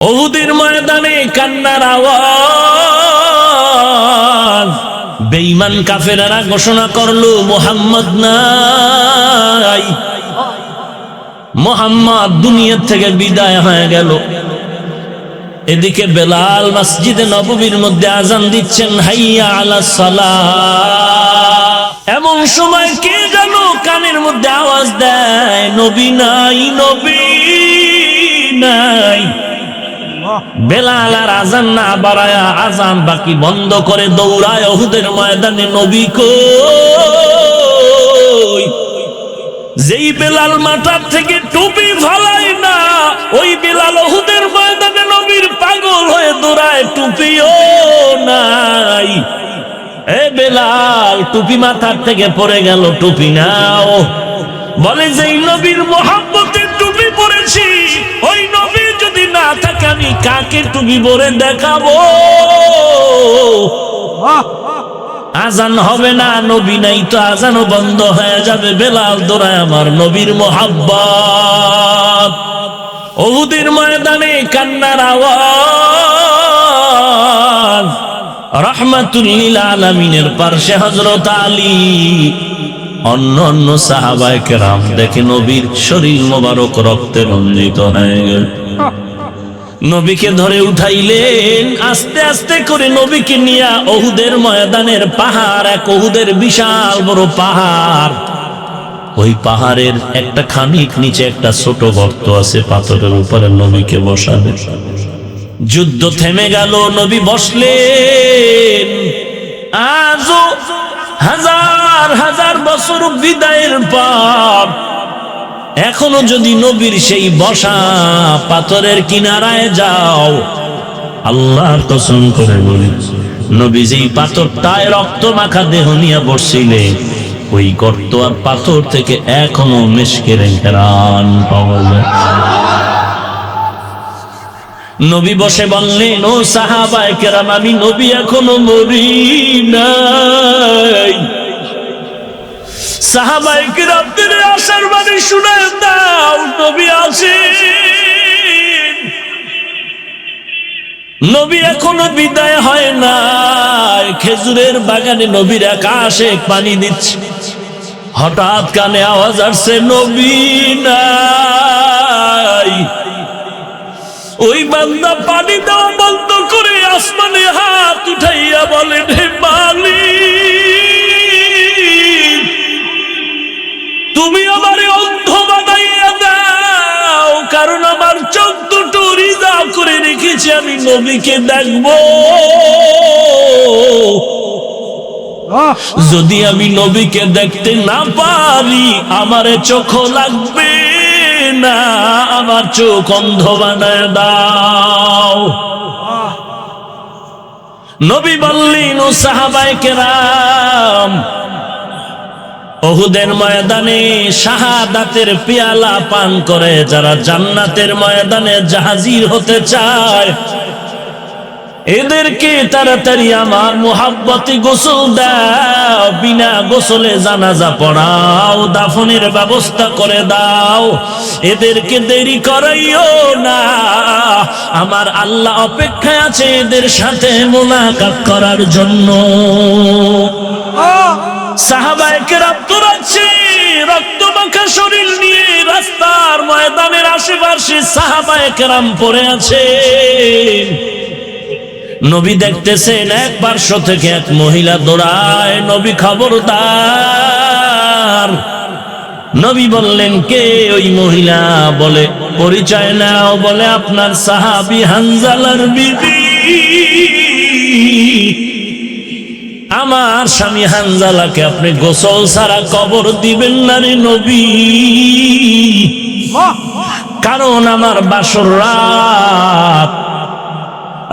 উহুদের ময়দানে কান্নার আওয়াজ। বেঈমান কাফেররা ঘোষণা করলো মুহাম্মদ নাই, মুহাম্মদ দুনিয়া থেকে বিদায় হয়ে গেল। এদিকে বেলাল মসজিদে নববীর মধ্যে আজান দিচ্ছেন, হাইয়া আলাস সালাহ। এমন সময় কে যেন কানের মধ্যে আওয়াজ দেয়, নবী নাই, নবী নাই। বেলাল আর আজান না বাড়ায়া, আজান বাকি বন্ধ করে দৌড়ায় উহুদের ময়দানে, নবী কই। যেই বেলাল মাথার থেকে টুপি ফালায় না, ওই বেলাল উহুদের ময়দানে নবীর পাগল হয়ে দৌড়ায়, টুপিও নাই। এ বেলাল, টুপি মাথার থেকে পড়ে গেল, টুপি নাও। বলে যেই নবীর মোহাব্বতের টুপি পরেছি, ওই নবী যদি না থাকে আমি কাকে টুপি পরে দেখাবো? আজান হবে না, নবী নাই তো আজানও বন্ধ হয়ে যাবে। বেলাল দৌড়ায় আমার নবীর মোহাব্বত। উহুদের ময়দানে কান্নার আওয়াজ। রাহমাতুল লিল আলামিনের পার্শ্বে হযরত আলী, অন্য অন্য সাহাবায়ে কেরাম দেখে নবীর শরীর মোবারক রক্তে রঞ্জিত হয়ে গেল। নবীকে ধরে উঠাইলেন, আস্তে আস্তে করে নবীকে নিয়ে উহুদের ময়দানের পাহাড়, এক উহুদের বিশাল বড় পাহাড়, ওই পাহাড়ের একটা খানিক নিচে একটা ছোট গর্ত আছে, পাথরের উপরে নবীকে বসালেন। যুদ্ধ থেমে গেল, নবী বসলেন। আজও হাজার হাজার বছর বিদায়ের পর এখনো যদি নবীর সেই বসা পাথরের কিনারায় যাও, আল্লাহর কসম করে বলি, নবী যেই পাথরটায় রক্ত মাখা দেহ নিয়ে বসছিলেন, ওই গর্ত আর পাথর থেকে এখনো মিশকের ঘ্রাণ পাওয়া যায়। নবী বসে বললেন, ও সাহাবায়ে কেরাম, আমি নবী এখনো মরি নাই। সাহাবায়ে কেরামদের আশার বাণী শুনায় দাও, নবী আছেন, নবী এখনো বিদায় হয় নাই। খেজুরের বাগানে নবীর একা আসে পানি দিচ্ছে, হঠাৎ কানে আওয়াজ আসছে, নবী নাই। ওই বান্দা পানি দেওয়া বন্ধ করে আসমানে হাত উঠাইয়া বলেন, হে মালিক, তুমি আমারে অন্ধ বানাইয়া দাও, কারণ আমার চোখ দুটো রিজার্ভ করে রেখেছি, আমি নবীকে দেখবো। যদি আমি নবীকে দেখতে না পারি, আমারে চোখ লাগবে না, আমার চোখ অন্ধ বানায় দাও। নবী বললেন, ও সাহাবায়ে কেরাম, উহুদের ময়দানে শাহাদাতের পেয়ালা পান করে যারা জান্নাতের ময়দানে হাজির হতে চায়, এদেরকে তাড়াতাড়ি আমার মুহাব্বতে গোসল দাও, বিনা গোসলে জানাজা পড়াও, দাফনের ব্যবস্থা করে দাও, এদেরকে দেরি করাইও না। আমার আল্লাহ অপেক্ষায় আছে এদের সাথে মুলাকাত করার জন্য। সাহাবায়ে কেরাম দৌড়াচ্ছে, রক্তমাখা শরীর নিয়ে রাস্তার ময়দানের আশেপাশে সাহাবায়ে কেরাম পড়ে আছে। নবী দেখতেছেন, এক পার্শ্ব থেকে এক মহিলা দৌড়ায়, নবী খবরদার। নবী বললেন, কে ওই মহিলা? বলে, পরিচয় নাও। বলে, আপনার সাহাবী হানজালার বিবি, আমার স্বামী হানজালাকে আপনি গোসল ছাড়া কবর দিবেন না রে নবী, কারণ আমার বাসর রাত,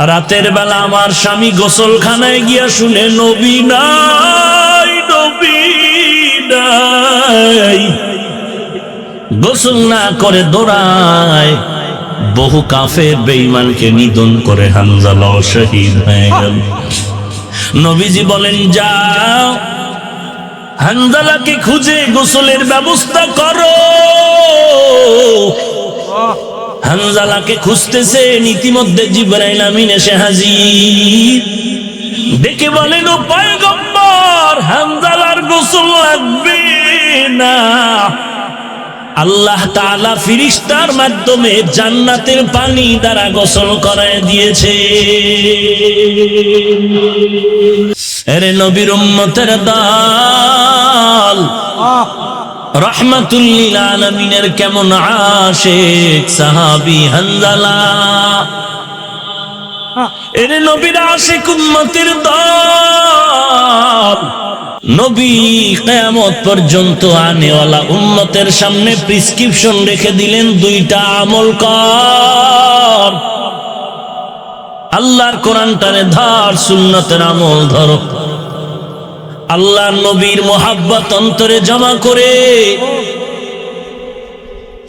রাতের বেলা আমার স্বামী গোসলখানায় গিয়া শুনে নবী নাই, নবী নাই। গোসল না করে দৌড়ায়, বহু কাফের বেঈমানকে নিধন করে হানজালা শহীদ হয়ে গেল। নবীজি বলেন, যাও হানজালাকে খুঁজে গোসলের ব্যবস্থা করো। হানজালাকে খুঁজতেছেন, ইতিমধ্যে জিবরাইল আমিন এসে হাজির। দেখে বলেন, ও পয়গম্বর, হানজালার গোসল লাগবে না, আল্লাহ তাআলা ফেরেশতার মাধ্যমে জান্নাতের পানি দ্বারা গোসল করায় দিয়েছে। আরে নবীর উম্মতের দল, রাহমাতুল লিল আলামিনের কেমন আশিক সাহাবী হানজালা। এরে নবীর আশিক উম্মতের দল, নবী কিয়ামত পর্যন্ত আনেওয়ালা উম্মতের সামনে প্রেসক্রিপশন রেখে দিলেন, দুইটা আমল কর। আল্লাহর কোরআনটারে ধর, সুন্নতের আমল ধরো। আল্লাহর নবীর মোহাব্বত অন্তরে জমা করে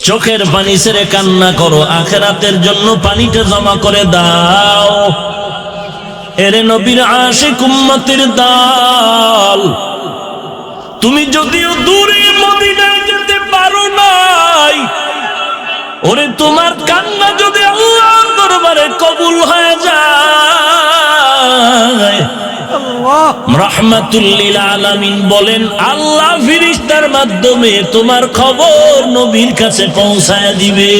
চোখের পানি ছেড়ে কান্না করো, আখিরাতের জন্য পানিটা জমা করে দাও। এরে নবীর আশিক উম্মতের দল, তুমি যদিও দূরে মদিনায় যেতে পারো নাই, ওরে তোমার কান্না যদি আল্লাহর দরবারে কবুল হয়ে যায়, রাহমাতুল লিল আলামিন বলেন, আল্লাহ ফেরেশতার মাধ্যমে তোমার খবর নবীর কাছে পৌঁছায় দিবে।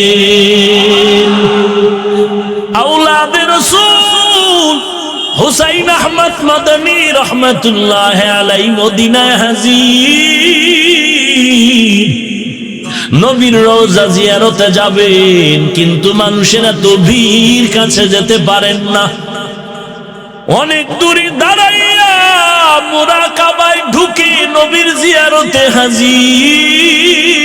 আওলাদে রাসূল হুসাইন আহমদ মাদানী রহমাতুল্লাহ আলাইহি মদিনায় হাজির। নবীর রওজা জিয়ারতে যাবেন, কিন্তু মানুষেরা তো ভিড় কাছে যেতে পারেন না। অনেক দূরে দাঁড়াইয়া মুরাকাবায় ঢুকে নবীর জিয়ারতে হাজির।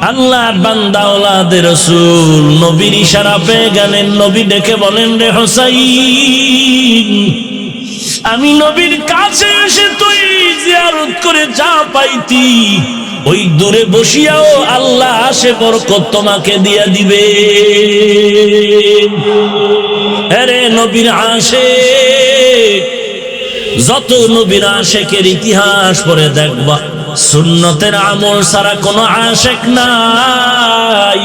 আল্লাহর বান্দা আওলাদে রাসূল নবীর ইশারা পেয়ে গেলেন। নবী ডেকে বলেন, রে হোসাইন, আমি নবীর কাছে এসে তুই জিয়ারত করে যা পাইতি, ওই দূরে বসিয়াও আল্লাহ আসে বরকত তোমাকে দিয়া দিবে। আরে নবীর আশিক, যত নবীর আশিকের ইতিহাস পড়ে দেখবা, সুন্নতের আমল ছাড়া কোনো আশিক নাই।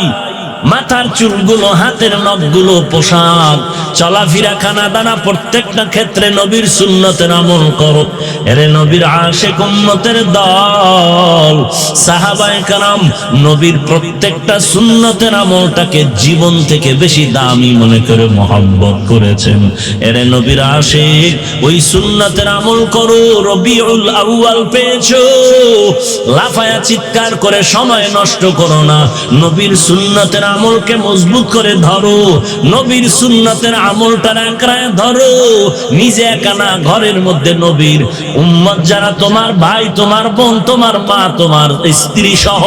মাথার চুলগুলো, হাতের নখগুলো, পোশাক, চলাফেরা, খানা দানা, প্রত্যেকটা ক্ষেত্রে নবীর সুন্নতের আমল করো। এরে নবীর আশিক উম্মতের দল, সাহাবায়ে কেরাম নবীর প্রত্যেকটা সুন্নতের আমলটাকে জীবন থেকে বেশি দামি মনে করে মহব্বত করেছেন। এরে নবীর আশিক, ওই সুন্নতের আমল করো। রবিউল আউয়াল পেয়েছো, লাফায়া চিৎকার করে সময় নষ্ট করো না, নবীর সুন্নতের আমলকে মজবুত করে ধরো, নবীর সুন্নতের আমলটা আঁকড়ায় ধরো। নিজে একা না, ঘরের মধ্যে নবীর উম্মত যারা, তোমার ভাই, তোমার বোন, তোমার মা, তোমার স্ত্রী সহ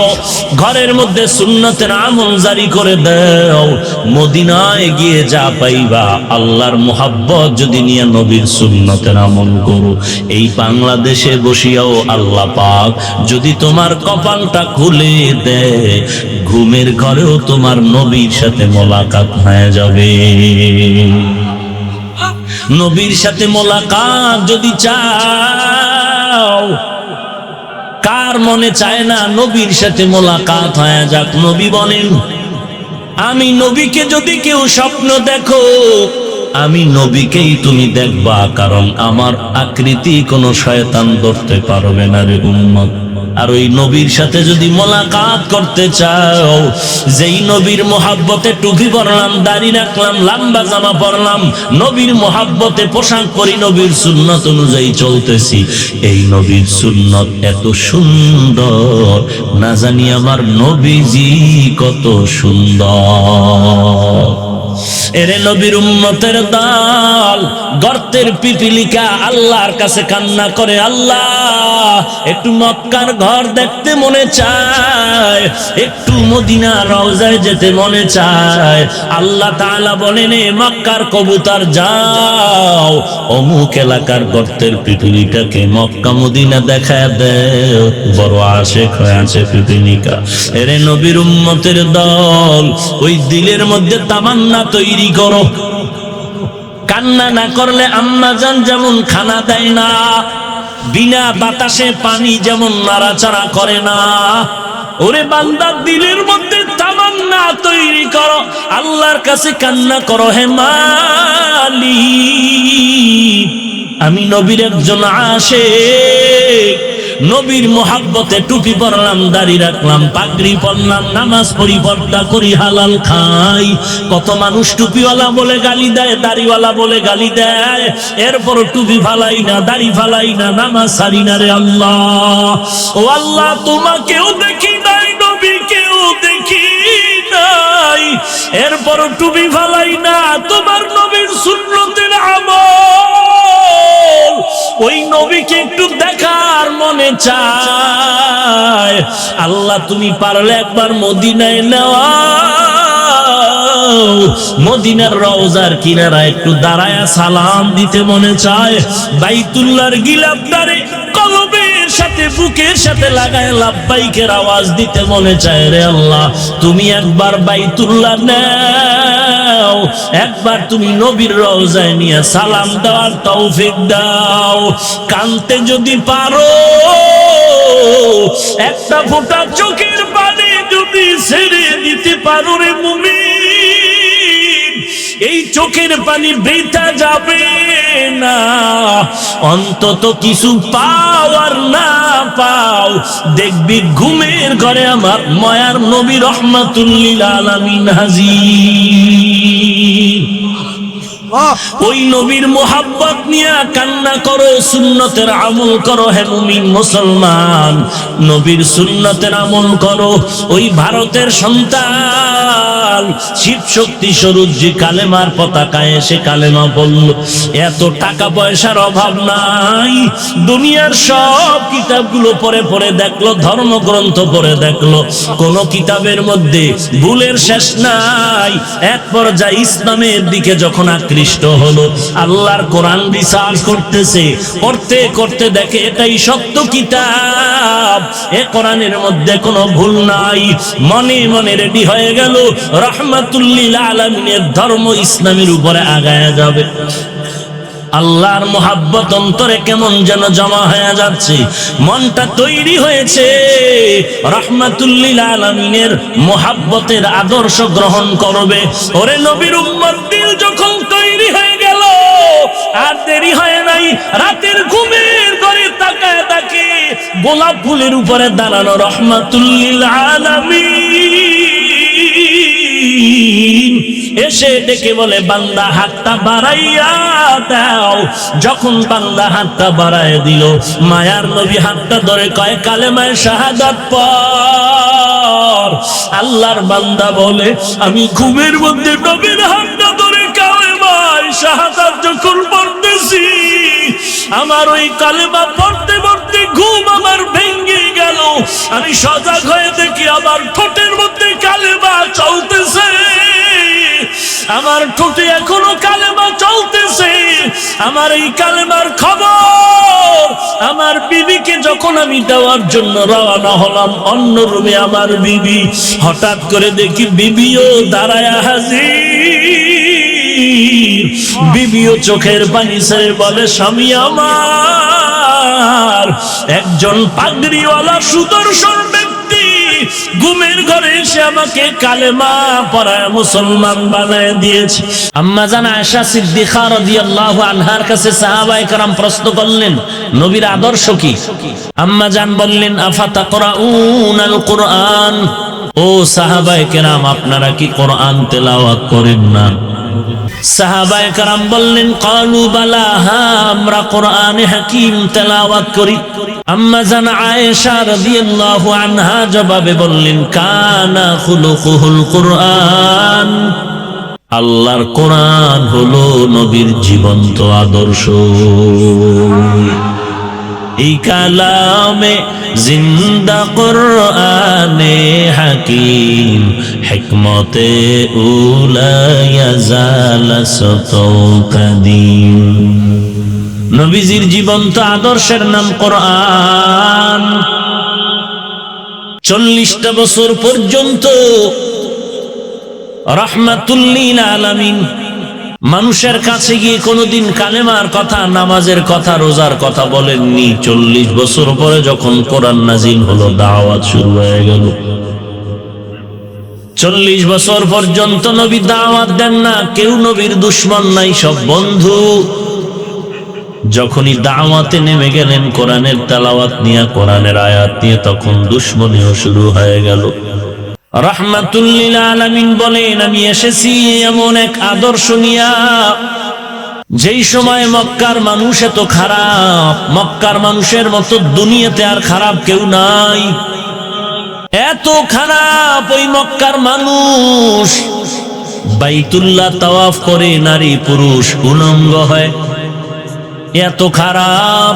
ঘরের মধ্যে সুন্নতের আমল জারি করে দাও। মদিনায় গিয়ে যা পাইবা, আল্লাহর মুহাব্বত যদি নিয়ে নবীর সুন্নতের আমল করো, এই বাংলাদেশে বসিয়াও আল্লাহ পাক যদি তোমার কপালটা খুলে দেয়, ঘুমের ঘরেও তোমার নবীর সাথে মোলাকাত হয়ে যাবে। নবীর সাথে মোলাকাত যদি চাও, কার মনে চায় না নবীর সাথে মোলাকাত হয়ে যাক? নবী বলেন, আমি নবীকে যদি কেউ স্বপ্ন দেখো, আমি নবীকেই তুমি দেখবা, কারণ আমার আকৃতি কোনো শয়তান ধরতে পারবে না রে উম্মত। আর ওই নবীর সাথে যদি মোলাকাত করতে চাও, যেই নবীর মোহাব্বতে টুপি পরলাম, দাড়ি রাখলাম, লম্বা জামা পরলাম, নবীর মোহাব্বতে পোশাক পরি, নবীর সুন্নত অনুযায়ী চলতেছি, এই নবীর সুন্নত এত সুন্দর, না জানি আমার নবীজি কত সুন্দর। এরে নবীর উম্মতের দল, গর্তের পিপিলিকা আল্লাহর কাছে কান্না করে, আল্লাহ একটু মক্কার ঘর দেখতে মনে চায়, একটু মদিনা রওজায় যেতে মনে চায়। আল্লাহ তাআলা বলেন, এ মক্কার কবুতর যাও, অমুক এলাকার গর্তের পিপিলিকাকে মক্কা মদিনা দেখায় দেও, বড় আশিক হয়ে আছে পিপিলিকা। এরে নবীর উম্মতের দল, ওই দিলের মধ্যে তামান্না তৈরি করো। কান্না না করলে আম্মা জান যেমন খানা দেয় না, বিনা বাতাসে পানি যেমন নাড়াচাড়া করে না, ওরে বান্দা দিলের মধ্যে তামান্না না তৈরি করো, আল্লাহর কাছে কান্না করো, হে মালিক আমি নবীর একজন আশিক, নবীর মোহাব্বতে টুপি পরলাম, দাড়ি রাখলাম, পাগড়ি পরলাম, নামাজ পড়ি, পর্দা করি, হালাল খাই। কত মানুষ টুপিওয়ালা বলে গালি দেয়, দাড়িওয়ালা বলে গালি দেয়, এরপর টুপি ফালাই না, দাড়ি ফালাই না, নামাজ ছাড়ি না। রে আল্লাহ, ও আল্লাহ তোমাকেও দেখি নাই, নবীকেও দেখি নাই, এরপর টুপি ফালাই না, তোমার নবীর সুন্নতের আমল, ওই নবীকে একটু দেখার মনে চায়। আল্লাহ তুমি পারলে একবার মদিনায় নেওয়া, মদিনার রওজার কিনারা একটু দাঁড়ায় সালাম দিতে মনে চায়, বাইতুল্লাহর গিলাফদারে কলবের সাথে বুকের সাথে লাগায় লাব্বাইকের আওয়াজ দিতে মনে চায়। রে আল্লাহ তুমি একবার বাইতুল্লাহ নাও, একবার তুমি নবীর রওজায় নিয়ে সালাম দেওয়ার তৌফিক দাও। কানতে যদি পারো, একটা ফোঁটা চোখের পানি যদি ছেড়ে দিতে পারো রে মুমিন, এই চোখের পানি বৃথা যাবে না। অন্তত কিছু পাও আর না পাও, দেখবি ঘুমের ঘরে আমার মায়ার নবী রহমাতুল লিল আলামিন হাজির। ওই নবীর মোহাব্বত নিয়ে কান্না করো, সুন্নতের আমল করো। হে মুমিন মুসলমান, নবীর সুন্নতের আমল করো। ওই ভারতের সন্তান শিব শক্তি স্বরূপ যে কালেমার পতাকায় এসে কালেমা বলল, এত টাকা পয়সার অভাব নাই, দুনিয়ার সব কিতাবগুলো পড়ে পড়ে দেখলো, ধর্মগ্রন্থ পড়ে দেখলো, কোন কিতাবের মধ্যে ভুলের শেষ নাই। এক পর্যায়ে ইসলামের দিকে যখন আকৃষ্ট হলো, আল্লাহর কোরআন রিসার্চ করতেছে, করতে করতে দেখে এটাই সত্য কিতাব, এ কোরআনের মধ্যে কোনো ভুল নাই। মনে মনে রেডি হয়ে গেল, রহমাতুল লিল আলামিনের ধর্ম ইসলামের উপরে আগায়া যাবে। আল্লাহর মোহাব্বত অন্তরে কেমন যেন জমা হয়ে যাচ্ছে, মনটা তৈরি হয়েছে রহমাতুল লিল আলামিনের মোহাব্বতের আদর্শ গ্রহণ করবে। ওরে নবীর উম্মত, দিল যখন তৈরি হয়ে গেল, আর দেরি হয় নাই, রাতের ঘুমের ঘরে তাকায় তাকে গোলাপ ফুলের উপরে দাঁড়ানো রহমাতুল লিল আলামিন এসে ডেকে বলে, বান্দা হাতটা বাড়াইয়া দাও। যখন বান্দা হাতটা বাড়ায় দিল, মায়ার নবী হাতটা ধরে কয়, কালেমায়ে শাহাদাত পড়। আল্লাহর বান্দা বলে, আমি ঘুমের মধ্যে নবীর হাতটা ধরে কালেমায়ে শাহাদাত যখন পড়তেছি, আমার ওই কালেমা পড়তে পড়তে ঘুম আমার ভেঙে গেল। আমি সজাগ হয়ে দেখি আমার ঠোঁটের মধ্যে কালেমা চলতেছে, আমার ঠোঁটে এখনো কালেমা চলতেছে। আমার এই কালেমার খবর আমার বিবিকে যখন আমি দেওয়ার জন্য রওনা হলাম, অন্য রুমে আমার বিবি, হঠাৎ করে দেখি বিবিও দাঁড়ায় হাজির। বিবিও চোখের পানি ছেড়ে বলে, স্বামী আমার একজন পাগড়িওয়ালা সুদর্শন ব্যক্তি ঘুমের ঘরে এসে আমাকে কালেমা পড়ায় মুসলমান বানায় দিয়েছে। আম্মা জান আয়েশা সিদ্দিকা রাদিয়াল্লাহু আনহার কাছে সাহাবায়ে কেরাম প্রশ্ন করলেন, নবীর আদর্শ কি? আম্মা জান বললেন, আফাতাকরাউনাল কুরআন, ও সাহাবায়ে কেরাম আপনারা কি কোরআন তেলাওয়াত করেন না? সাহাবায়ে কেরাম বললেন, ক্বালু বালা, হ্যাঁ আমরা কোরআনে হাকিম তেলাওয়াত করি। আম্মা জান আয়েশা রাদিয়াল্লাহু আনহা জবাবে বললেন, কানা খুলুকুহুল কুরআন, আল্লাহর কোরআন হলো নবীর জীবন্ত আদর্শ। এই কালামে জিন্দা কুরআনে হাকিম, হিকমতে উলা ইয়াজালাসত কাদিম। নবীজির জীবন্ত আদর্শের নাম কোরআন। 40টা বছর পর্যন্ত রহমাতুল লিল আলামিন মানুষের কাছে গিয়ে কোনোদিন কালেমার কথা, নামাজের কথা, রোজার কথা বলেননি। 40 বছর পরে যখন কোরআন নাজিল হলো, দাওয়াত শুরু হয়ে গেল। 40 বছর পর্যন্ত নবী দাওয়াত দেন না, কেউ নবীর দুশমন নাই, সব বন্ধু। যখনই দাওয়াতে নেমে গেলেন কোরআনের তেলাওয়াত নিয়ে, কোরআনের আয়াত নিয়ে, তখন দুশমনীও শুরু হয়ে গেল। রাহমাতুল লিল আলামিন বলেন, আমি এসেছি এমন এক আদর্শ নিয়া, যেই সময় মক্কার মানুষ এত খারাপ, মক্কার মানুষের মতো দুনিয়াতে আর খারাপ কেউ নাই। এত খারাপ ওই মক্কার মানুষ, বাইতুল্লাহ তাওয়াফ করে নারী পুরুষ উলঙ্গ হয়। এত খারাপ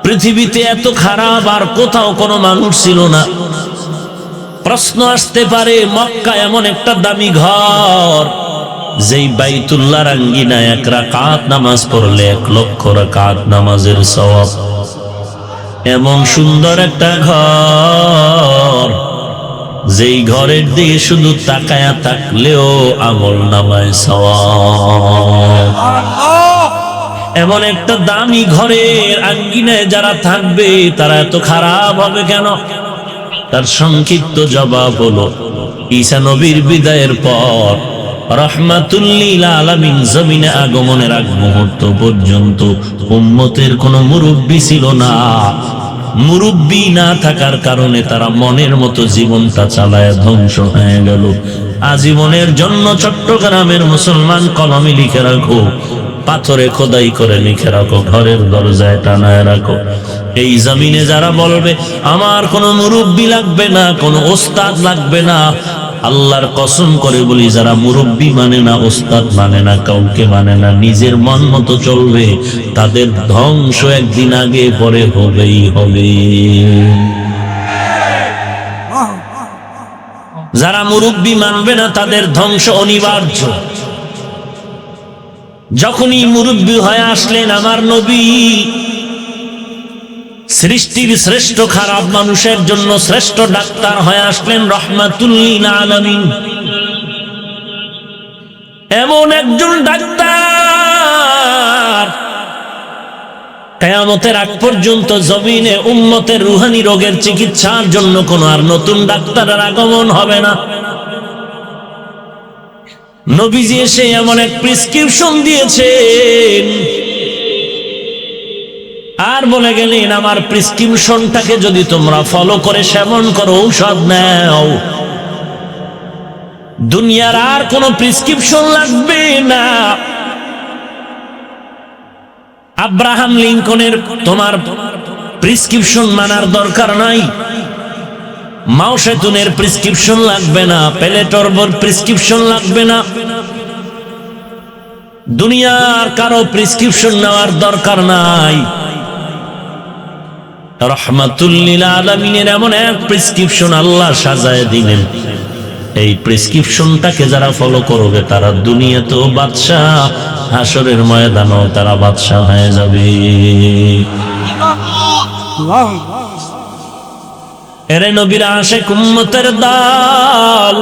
পৃথিবীতে, এত খারাপ আর কোথাও কোনো মানুষ ছিল না। প্রশ্ন আসতে পারে, মক্কা এমন একটা দামি ঘর, যেই বাইতুল্লাহর আঙ্গিনায় 1 রাকাত নামাজ পড়লে 1 লক্ষ রাকাত নামাজের সওয়াব। এমন সুন্দর একটা ঘর, যেই ঘরের দিকে শুধু তাকায়া থাকলেও আমল নামায় সওয়াব। এমন একটা দামি ঘরের আঙ্গিনায় যারা থাকবে, তারা এত খারাপ হবে কেন? তার সংক্ষিপ্ত জবাব হলো, ঈসা নবীর বিদায়ের পর রাহমাতুল লিল আলামিন জমিনে আগমনের আগ মুহূর্ত পর্যন্ত উম্মতের কোনো মুরব্বী ছিল না। মুরব্বী না থাকার কারণে তারা মনের মতো জীবনটা চালায় ধ্বংস হয়ে গেল। আজীবনের জন্য চট্টগ্রামের মুসলমান কলমে লিখে রাখো, পাথরে খোদাই করে লিখে রাখো, ঘরের দরজায় টানায় রাখো, এই জমিনে যারা বলবে আমার কোনো মুরব্বী লাগবে না, কোনো ওস্তাদ লাগবে না, আল্লাহর কসম করে বলি, যারা মুরব্বী মানে না, ওস্তাদ মানে না, কাউকে মানে না, নিজের মন মতো চলবে, তাদের ধ্বংস একদিন আগে পরে হবেই হবে। যারা মুরব্বী মানবে না, তাদের ধ্বংস অনিবার্য। যখনই মুরব্বী হয়ে আসলেন আমার নবী, সৃষ্টির শ্রেষ্ঠ খারাপ মানুষের জন্য শ্রেষ্ঠ ডাক্তার হয়ে আসলেন রাহমাতুল লিল আলামিন। এমন একজন ডাক্তার, কিয়ামতের আগ পর্যন্ত জমিনে উম্মতের রুহানি রোগের চিকিৎসার জন্য কোনো আর নতুন ডাক্তারের আগমন হবে না। নবীজি এসে এমন এক প্রেসক্রিপশন দিয়েছেন, আর বলে গেলেন, আমার প্রেসক্রিপশনটাকে যদি তোমরা ফলো করে সেবন করো, ঔষধ নাও, দুনিয়ার আর কোনো প্রেসক্রিপশন লাগবে না। আব্রাহাম লিঙ্কনের তোমার প্রেসক্রিপশন মানার দরকার নাই, মাও সেতুনের প্রেসক্রিপশন লাগবে না, প্লেটোর প্রেসক্রিপশন লাগবে না, দুনিয়ার কারো প্রেসক্রিপশন নেওয়ার দরকার নাই। রাহমাতুল লিল আলামিনের এমন এক প্রেসক্রিপশন আল্লাহ সাজায় দিলেন, এই প্রেসক্রিপশনটাকে যারা ফলো করবে, তারা দুনিয়াতেও বাদশাহ, হাসরের ময়দানেও তারা বাদশাহ হয়ে যাবে। এরে নবীর আশিক উম্মতের দল,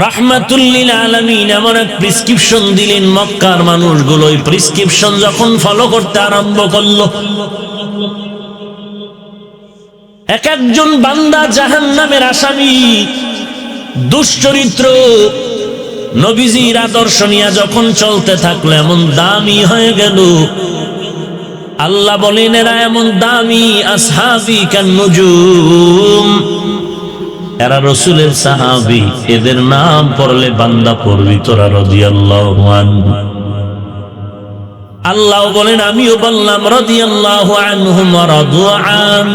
রাহমাতুল লিল আলামিন এমন এক প্রেসক্রিপশন দিলেন, মক্কার মানুষগুলো ওই প্রেসক্রিপশন যখন ফলো করতে আরম্ভ করলো, এক একজন বান্দা জাহান্নামের আসামি, দুশ্চরিত্র, নবীজির আদর্শ নিয়ে যখন চলতে থাকলো, এমন দামি হয়ে গেল। আল্লাহ বলেন, এরা এমন দামি, আসহাবি কান নুজুম, এরা রাসূলের সাহাবী, এদের নাম পড়লে বান্দা পড়বি তোরা রাদিয়াল্লাহু আনহু। আল্লাহ বলেন, আমিও বললাম রাদিয়াল্লাহু আনহুম ওয়া রাদু আন।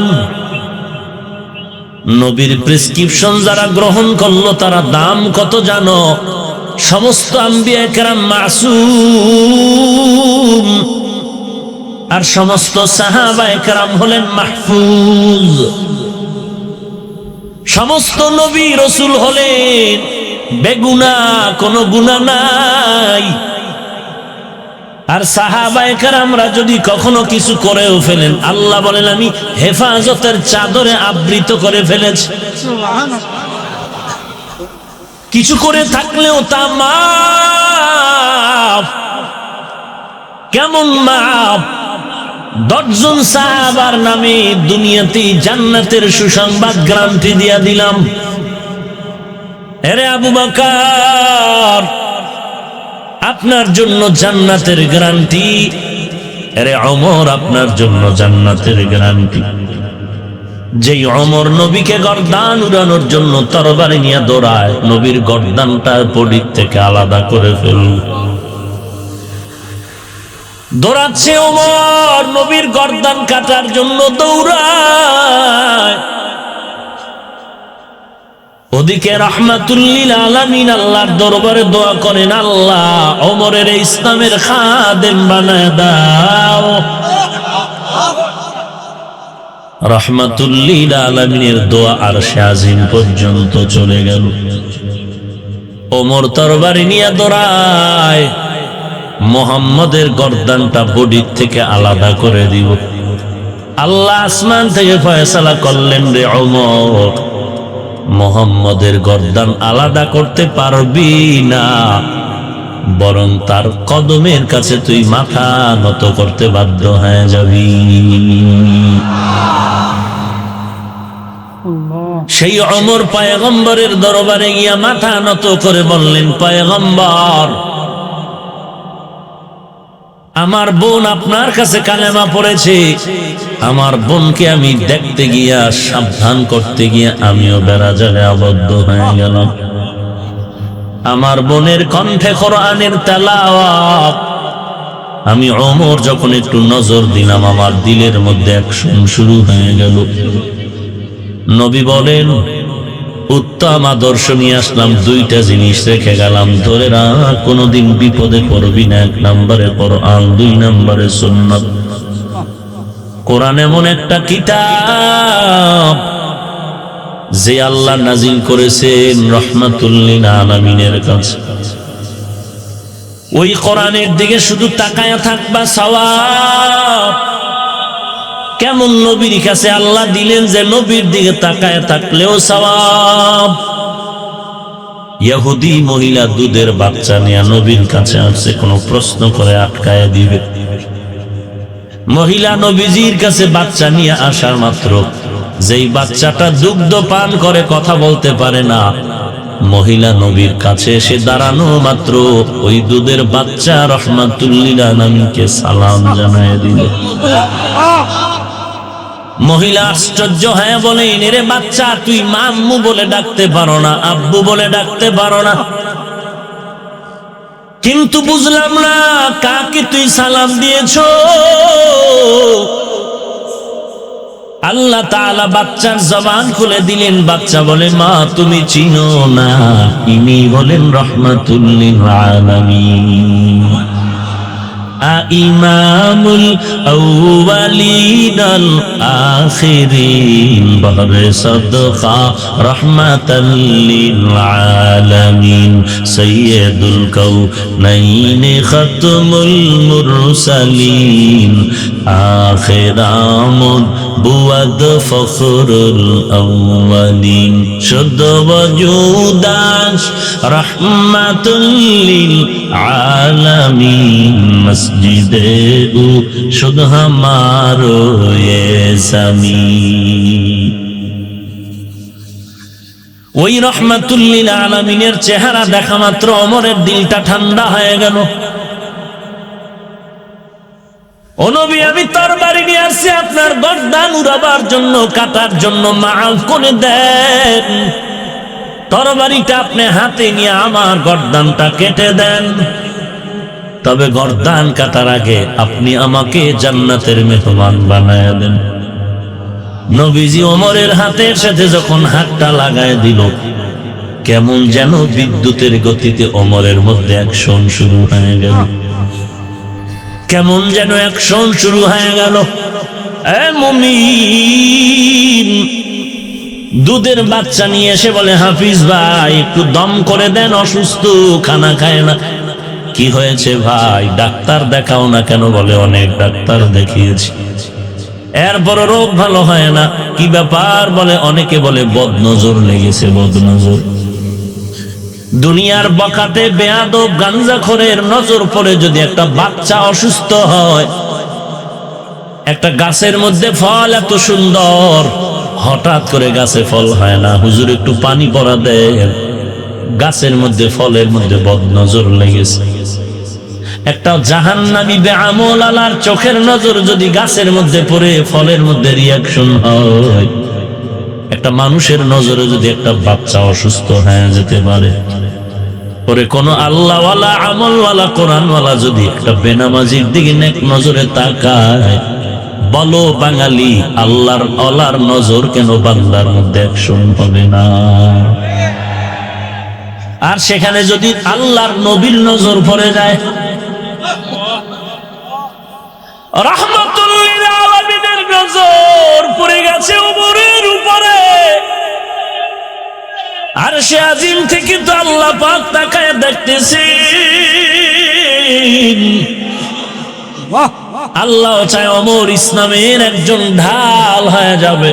নবীর প্রেসক্রিপশন যারা গ্রহণ করলো, তারা দাম কত জানো? সমস্ত আম্বিয়া কেরাম মাসুম, আর সমস্ত সাহাবায়ে কেরাম হলেন মাহফুজ। সমস্ত নবী রাসূল হলেন বেগুনাহ, কোনো গুনাহ নাই। আর সাহাবায়ে কেরামরা যদি কখনো কিছু করেও ফেলেন, আল্লাহ বলেন আমি হেফাজতের চাদরে আবৃত করে ফেলেছি। কিছু করে থাকলেও তা মাফ। কেমন মাফ? 10 জন সাহাবার নামে দুনিয়াতে জান্নাতের সুসংবাদ গ্যারান্টি দিয়া দিলাম। আরে আবু বকর, আপনার জন্য জান্নাতের গ্যারান্টি। আরে ওমর, আপনার জন্য জান্নাতের গ্যারান্টি। যেই ওমর নবীকে গর্দান উড়ানোর জন্য তরবারি নিয়ে দৌড়ায়, নবীর গর্দানটা বডির থেকে আলাদা করে ফেলল। দৌড়াচ্ছে ওমর, নবীর গর্দান কাটার জন্য দৌড়ায়। ওদিকে রাহমাতুল লিল আলামিন আল্লাহর দরবারে দোয়া করেন, আল্লাহ ওমরের ইসলামের খাদেম বানায় দাও। রাহমাতুল লিল আলামিনের দোয়া আরশে আজিম পর্যন্ত চলে গেল। ওমর তরবারি নিয়ে দৌড়ায়, মুহাম্মদের গর্দানটা বডির থেকে আলাদা করে দিব। আল্লাহ আসমান থেকে ফয়সালা করলেন, রে ওমর, মুহাম্মদের গর্দান আলাদা করতে পারবি না, বরং তার কদমের কাছে তুই মাথা নত করতে বাধ্য হয়ে যাবি। সেই ওমর পয়গম্বরের দরবারে গিয়া মাথা নত করে বললেন, পয়গম্বর, আমার বোন আপনার কাছে কালেমা পড়েছে, আমার বোনকে আমি দেখতে গিয়া সাবধান করতে গিয়া আমিও বেড়াজালে আবদ্ধ হয়ে গেলাম। আমার বোনের কণ্ঠে কোরআনের তেলাওয়াত আমি ওমর যখন একটু নজর দিলাম, আমার দিলের মধ্যে অ্যাকশন শুরু হয়ে গেল। নবী বলেন, উত্তম আদর্শ নিয়ে আসলাম, 2টা জিনিস রেখে গেলাম, ধরে রাখ, কোনদিন বিপদে পড়বি না। 1 নম্বরে কোরআন, 2 নম্বরে সুন্নাত। কোরআন এমন একটা কিতাব যে আল্লাহ নাজিল করেছেন রাহমাতুল লিল আলামিনের কাছে। ওই কোরআনের দিকে শুধু তাকায়া থাকবা, সওয়াব। কেমন নবীর কাছে আল্লাহ দিলেন যে নবীর দিকে তাকায় থাকলেও সওয়াব। ইহুদি মহিলা দুধের বাচ্চা নিয়ে নবীর কাছে আসছে, কোনো প্রশ্ন করে আটকায় দিবে। মহিলা নবীজির কাছে বাচ্চা নিয়ে আসার মাত্র, যেই বাচ্চাটা দুগ্ধ পান করে কথা বলতে পারে না, মহিলা নবীর কাছে এসে দাঁড়ানো মাত্র ওই দুধের বাচ্চা রাহমাতুল লিল আলামিনকে সালাম জানায় দিল। মহিলা আশ্চর্য হয়ে বলেন, রে বাচ্চা, তুই মাম্মু বলে ডাকতে পারো না, আব্বু বলে ডাকতে পারো না, কিন্তু বুঝলাম না কাকে তুই সালাম দিয়েছ। আল্লাহ তাআলা বাচ্চার জবান খুলে দিলেন। বাচ্চা বলে, মা তুমি চিনো না, ইনি হলেন রাহমাতুল লিল আলামিন, ইমামুল আউয়ালিন আল আখিরিন, বহরে সাদকা রাহমাতাল লিল আলামিন, সাইয়্যিদুল কাউনাইন, খাতমুল মুরসালিন, আখিরামুল বুয়াদ, ফখরুল আউয়ালিন, শুদ্ধ ওজুদাস রাহমাতুল লিল আলামিন, মসজিদে ও শুদ্ধ হামারো এ জমিন। ওই রাহমাতুল লিল আলামিনের চেহারা দেখা মাত্র ওমরের দিলটা ঠান্ডা হয়ে গেল। ও নবী, আমি তরবারি নিয়ে আসছি আপনার গর্দান উড়াবার জন্য, কাটার জন্য, মাফ করে দেন। তরবারিটা আপনি হাতে নিয়ে আমার গর্দানটা কেটে দেন, তবে গর্দান কাটার আগে আপনি আমাকে জান্নাতের মেহমান বানায় দেন। নবীজি ওমরের হাতের সাথে যখন হাতটা লাগায় দিল, কেমন যেন বিদ্যুতের গতিতে ওমরের মধ্যে অ্যাকশন শুরু হয়ে গেল, কেমন যেন অ্যাকশন শুরু হয়ে গেল। এ মুমিন, দুধের বাচ্চা নিয়ে এসে বলে, হাফিজ ভাই একটু দম করে দেন, অসুস্থ, খানা খায় না। কি হয়েছে ভাই, ডাক্তার দেখাও না কেন? বলে, অনেক ডাক্তার দেখিয়েছি, এরপর রোগ ভালো হয় না। কি ব্যাপার? বলে, অনেকে বলে বদনজর লেগেছে, বদনজর। দুনিয়ার বকাতে বেয়াদব গাঞ্জাখোরের নজর পড়ে যদি একটা বাচ্চা অসুস্থ হয়, একটা গাছের মধ্যে ফল এত সুন্দর, হঠাৎ করে গাছে ফল হয় না, হুজুর একটু পানি পড়া দেন। গাছের মধ্যে ফলের মধ্যে বদনজর লেগেছে। একটা জাহান্নামী বেআমল আলার চোখের নজর যদি গাছের মধ্যে পড়ে ফলের মধ্যে রিয়াকশন হয়, একটা মানুষের নজরে যদি একটা বাচ্চা অসুস্থ হয়ে যেতে পারে, পরে কোন আল্লাহওয়ালা আমলওয়ালা কোরআনওয়ালা যদি একটা বেনামাজির দিকে নেক নজরে তাকায়, বলো বাঙালি আল্লাহর নজর কেন বান্দার মধ্যে অ্যাকশন হবে না? আর সেখানে যদি আল্লাহর নবীর নজর পড়ে যায়, রাহমাতুল লিল আলামিনের নজর পড়ে গেছে ওমরের উপরে, আর সে আজিম থেকে তো আল্লাহ পাক তাকায় দেখতেছেন। আল্লাহ চায় ওমর ইসলামের একজন ঢাল হয়ে যাবে।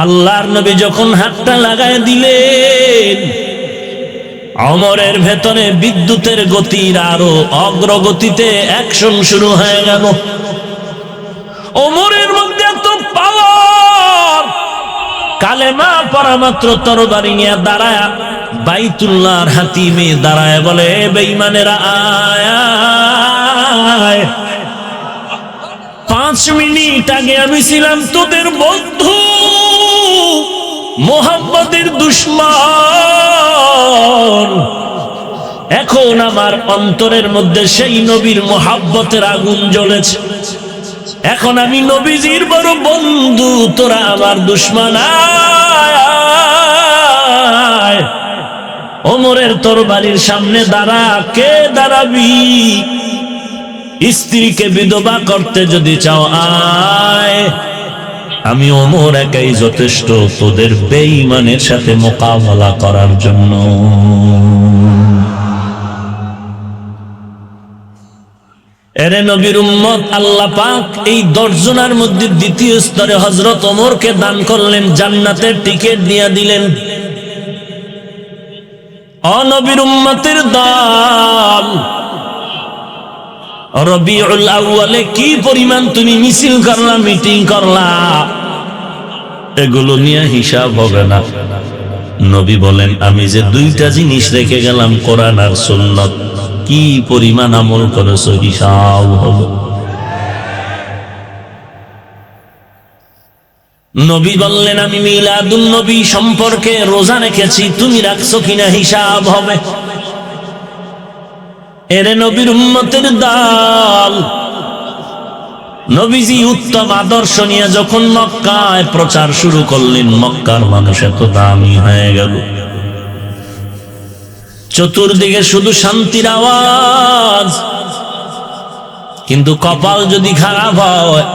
আল্লাহর নবী যখন হাতটা লাগায় দিলেন, ওমরের ভেতরে বিদ্যুতের গতির আরো অগ্রগতিতে অ্যাকশন শুরু হয়ে গেল। ওমরের মধ্যে এত পাওয়ার, কালেমা পড়া মাত্র তরবারি নিয়ে দাঁড়ায় বাইতুল্লাহর হাতিমে দাঁড়ায় বলে, বেঈমানেরা আয়, 5 মিনিট আগে আমি ছিলাম তোদের বন্ধু, মুহাম্মদের দুশমন, এখন আমার অন্তরের মধ্যে সেই নবীর মুহাব্বতের আগুন জ্বলেছে। এখন আমি নবীজির বড় বন্ধু, তোরা আমার দুশমন। আয়, ওমরের তরবারির সামনে দাঁড়া। কে দাঁড়াবি? স্ত্রীকে বিধবা করতে যদি চাও আয়, আমি ওমর একাই যথেষ্ট তোদের বেঈমানের সাথে মোকাবেলা করার জন্য। এরে নবীর উম্মত, আল্লাহ পাক এই 10 জনের মধ্যে দ্বিতীয় স্তরে হযরত ওমরকে দান করলেন, জান্নাতের টিকিট দিয়ে দিলেন। ও নবীর উম্মতের দল, রবিউল আউয়ালে কি পরিমাণ তুমি মিছিল করলা, মিটিং করলা, এগুলো নিয়ে হিসাব হবে না। নবী বলেন, আমি যে 2টা জিনিস রেখে গেলাম, কোরআন আর সুন্নাত, কি পরিমাণ আমল করেছো হিসাব হবে। নবী বললেন, আমি মিলাদুন নবী সম্পর্কে রোজা রেখেছি, তুমি রাখছো কিনা হিসাব হবে। এরে নবীর উম্মতের দল, নবীজি উত্তম আদর্শ নিয়ে যখন মক্কায় প্রচার শুরু করলেন, মক্কার মানুষ এত দামি হয়ে গেল, চতুর্দিকে শুধু শান্তির আওয়াজ। কিন্তু কপাল যদি খারাপ হয়,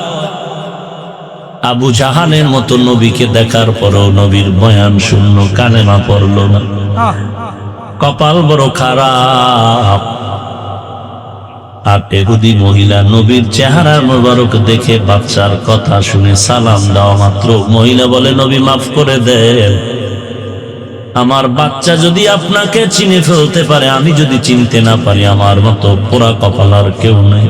আবু জাহালের মতো নবীকে দেখার পরও নবীর বয়ান শূন্য, কালেমা পড়ল না, কপাল বড় খারাপ। আর ইহুদি মহিলা নবীর চেহারা মোবারক দেখে বাচ্চার কথা শুনে সালাম দেওয়া মাত্র মহিলা বলে, নবী মাফ করে দেন, আমার বাচ্চা যদি আপনাকে চিনে ফেলতে পারে, আমি যদি চিনতে না পারি, আমার মতো পোড়া কপাল আর কেউ নেই।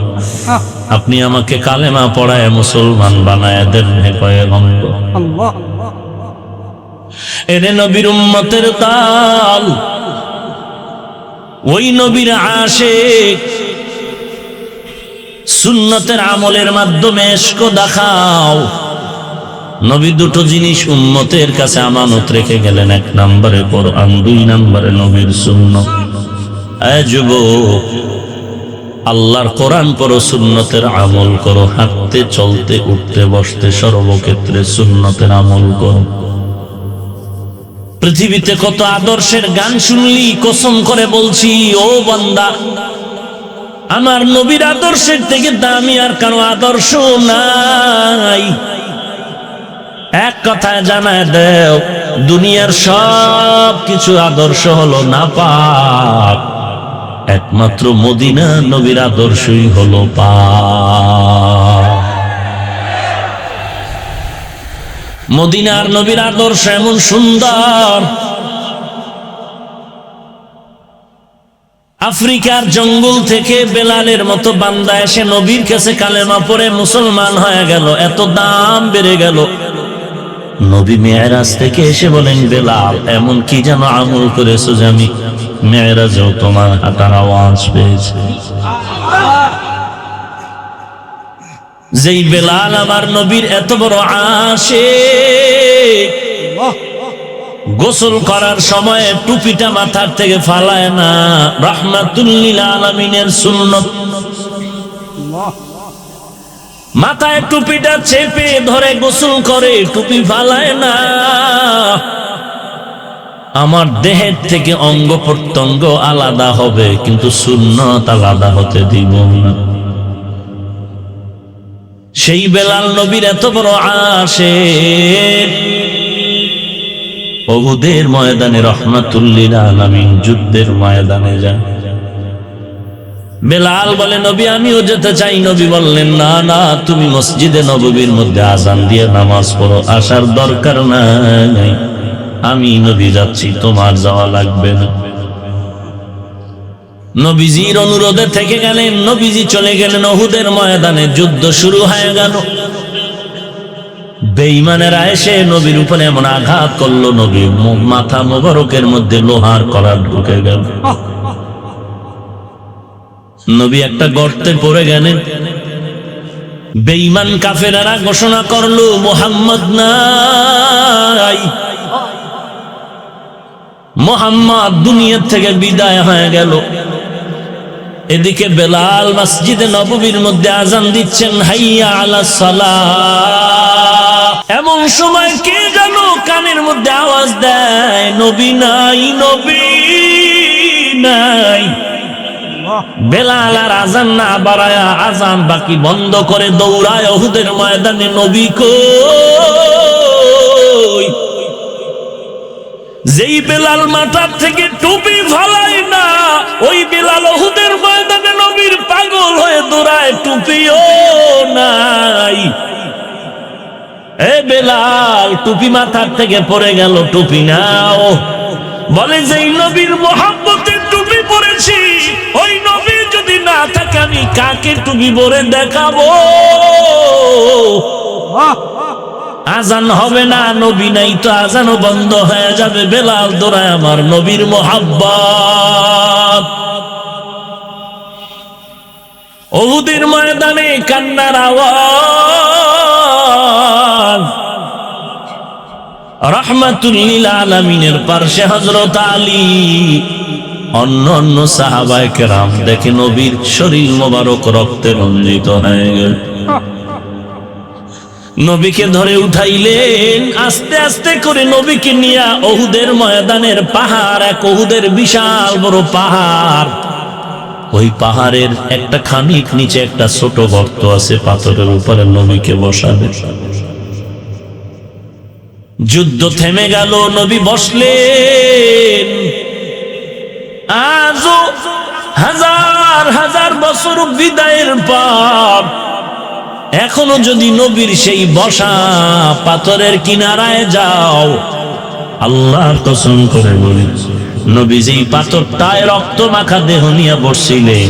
আপনি আমাকে কালেমা পড়ায় মুসলমান বানায় দেন হে পয়গম্বর। এরে নবীর উম্মতের দল, ওই নবীর আশিক, সুন্নতের আমলের মাধ্যমে ইশক দেখাও। নবী 2টো জিনিস উম্মতের কাছে আমানত রেখে গেলেন, 1 নম্বরে কোরআন, 2 নম্বরে নবীর সুন্নাত। এই যুবক, আল্লাহর কোরআন পড়ো, সুন্নতের আমল করো, হাঁটতে চলতে উঠতে বসতে সর্বক্ষেত্রে সুন্নতের আমল করো। পৃথিবীতে কত আদর্শের গান শুনলি, কসম করে বলছি ও বান্দা, আমার নবীর আদর্শের থেকে দামি আর কারো আদর্শ নাই। এক কথায় জানায় দেও, দুনিয়ার সব কিছু আদর্শ হলো নাপাক, একমাত্র মদিনা নবীর আদর্শই হলো পাক। মদিনার নবীর আদর্শ এমন সুন্দর, আফ্রিকার জঙ্গল থেকে বেলালের মতো বান্দা এসে নবীর কাছে কালেমা পড়ে মুসলমান হয়ে গেল, এত দাম বেড়ে গেল। নবী মেরাজ থেকে এসে বলেন, বেলাল এমন কি যেন আমল করেছো যে আমি মেরাজেও তোমার হাঁটার আওয়াজ পেয়েছি। যেই বেলাল আমার নবীর এত বড় আশিক, গোসল করার সময় টুপিটা মাথার থেকে ফালায় না, রাহমাতুল লিল আলামিনের সুন্নত। মাথায় টুপিটা চেপে ধরে গোসল করে, টুপি ফালায় না। আমার দেহের থেকে অঙ্গ প্রত্যঙ্গ আলাদা হবে, কিন্তু সুন্নত আলাদা হতে দিব না। সেই বেলাল নবীর এত বড় আশিক, উহুদের ময়দানে রাহমাতুল লিল আলামিন যুদ্ধের ময়দানে যায়। বেলাল বলে, নবী আমিও যেতে চাই। নবী বললেন, না না, তুমি মসজিদে নববীর মধ্যে আযান দিয়ে নামাজ পড়ো, আসার দরকার নাই। আমি নবী যাচ্ছি, তোমার যাওয়া লাগবে না। নবীজির অনুরোধে থেকে গেলেন। নবীজি চলে গেলেন উহুদের ময়দানে। যুদ্ধ শুরু হয়ে গেল। বেঈমানেরা এসে নবীর উপরে এমন আঘাত করলো, নবীর মাথা মোবারকের মধ্যে লোহার করার ঢুকে গেল। নবী একটা গর্তে পড়ে গেলেন। বেঈমান কাফেরেরা ঘোষণা করলো, মুহাম্মদ নাই, মুহাম্মদ দুনিয়া থেকে বিদায় হয়ে গেল। এদিকে বেলাল মসজিদে নববীর মধ্যে আযান দিচ্ছেন, হাইয়া আলাস সালাহ। এমন সময় কে যেন কানের মধ্যে আওয়াজ দেয়, নবী নাই, নবী নাই। বেলাল আর আযান না বাড়ায়া, আযান বাকি বন্ধ করে দৌড়ায় উহুদের ময়দানে, নবী কই। যেই বেলাল মাথার থেকে টুপি ফালায় না, ওই বেলাল উহুদের ময়দানে নবীর পাগল হয়ে দৌড়ায়, টুপিও নাই। এ বেলাল, টুপি মাথার থেকে পড়ে গেল, টুপি নাও। বলে, যেই নবীর মোহাব্বতের টুপি পরেছি, ওই নবী যদি না থাকে আমি কাকে টুপি পরে দেখাবো? আযান হবে না, নবী নাই তো আযানও বন্ধ হয়ে যাবে। বেলাল দৌড়ায় আমার নবীর মোহাব্বত। উহুদের ময়দানে কান্নার আওয়াজ। রাহমাতুল লিল আলামিনের পার্শ্বে হযরত আলী, অন্য অন্য সাহাবায়ে কেরাম দেখে নবীর শরীর মোবারক রক্তে রঞ্জিত হয়ে গেল। নবীকে ধরে উঠাইলেন, আস্তে আস্তে করে নবীকে নিয়ে উহুদের ময়দানের পাহাড়, এক উহুদের বিশাল বড় পাহাড়, ওই পাহাড়ের একটা খানিক নিচে একটা ছোট গর্ত আছে, পাথরের উপরে নবীকে বসাবে। যুদ্ধ থেমে গেল, নবী বসলেন। আজও হাজার হাজার বছর বিদায়ের পর এখনো যদি নবীর সেই বসা পাথরের কিনারায় যাও, আল্লাহর কসম করে বলি, নবী যেই পাথরটায় রক্ত মাখা দেহ নিয়ে বসছিলেন,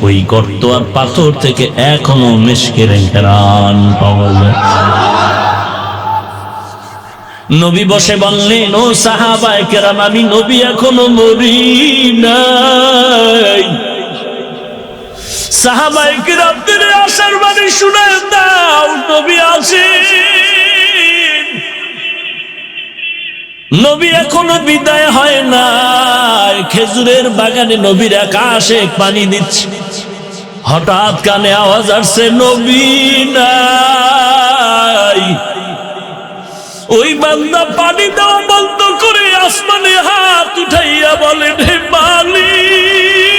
ওই গর্ত আর পাথর থেকে এখনো মিশকের ঘ্রাণ পাওয়া যায়। নবী বসে বললেন, ও সাহাবায়ে কেরাম, আমি নবী এখনো মরি নাই। সাহাবায়ে কেরামদের আসার বাণী শুনে দাও, নবী আছেন। নবী এখনো বিদায় হয় নাই। খেজুরের বাগানে নবীর আকাশে পানি দিচ্ছে। হঠাৎ কানে আওয়াজ আসছে, নবী নাই। ওই বান্দা পানি দেওয়া বন্ধ করে আসমানে হাত উঠাইয়া বলেন, হে মালিক,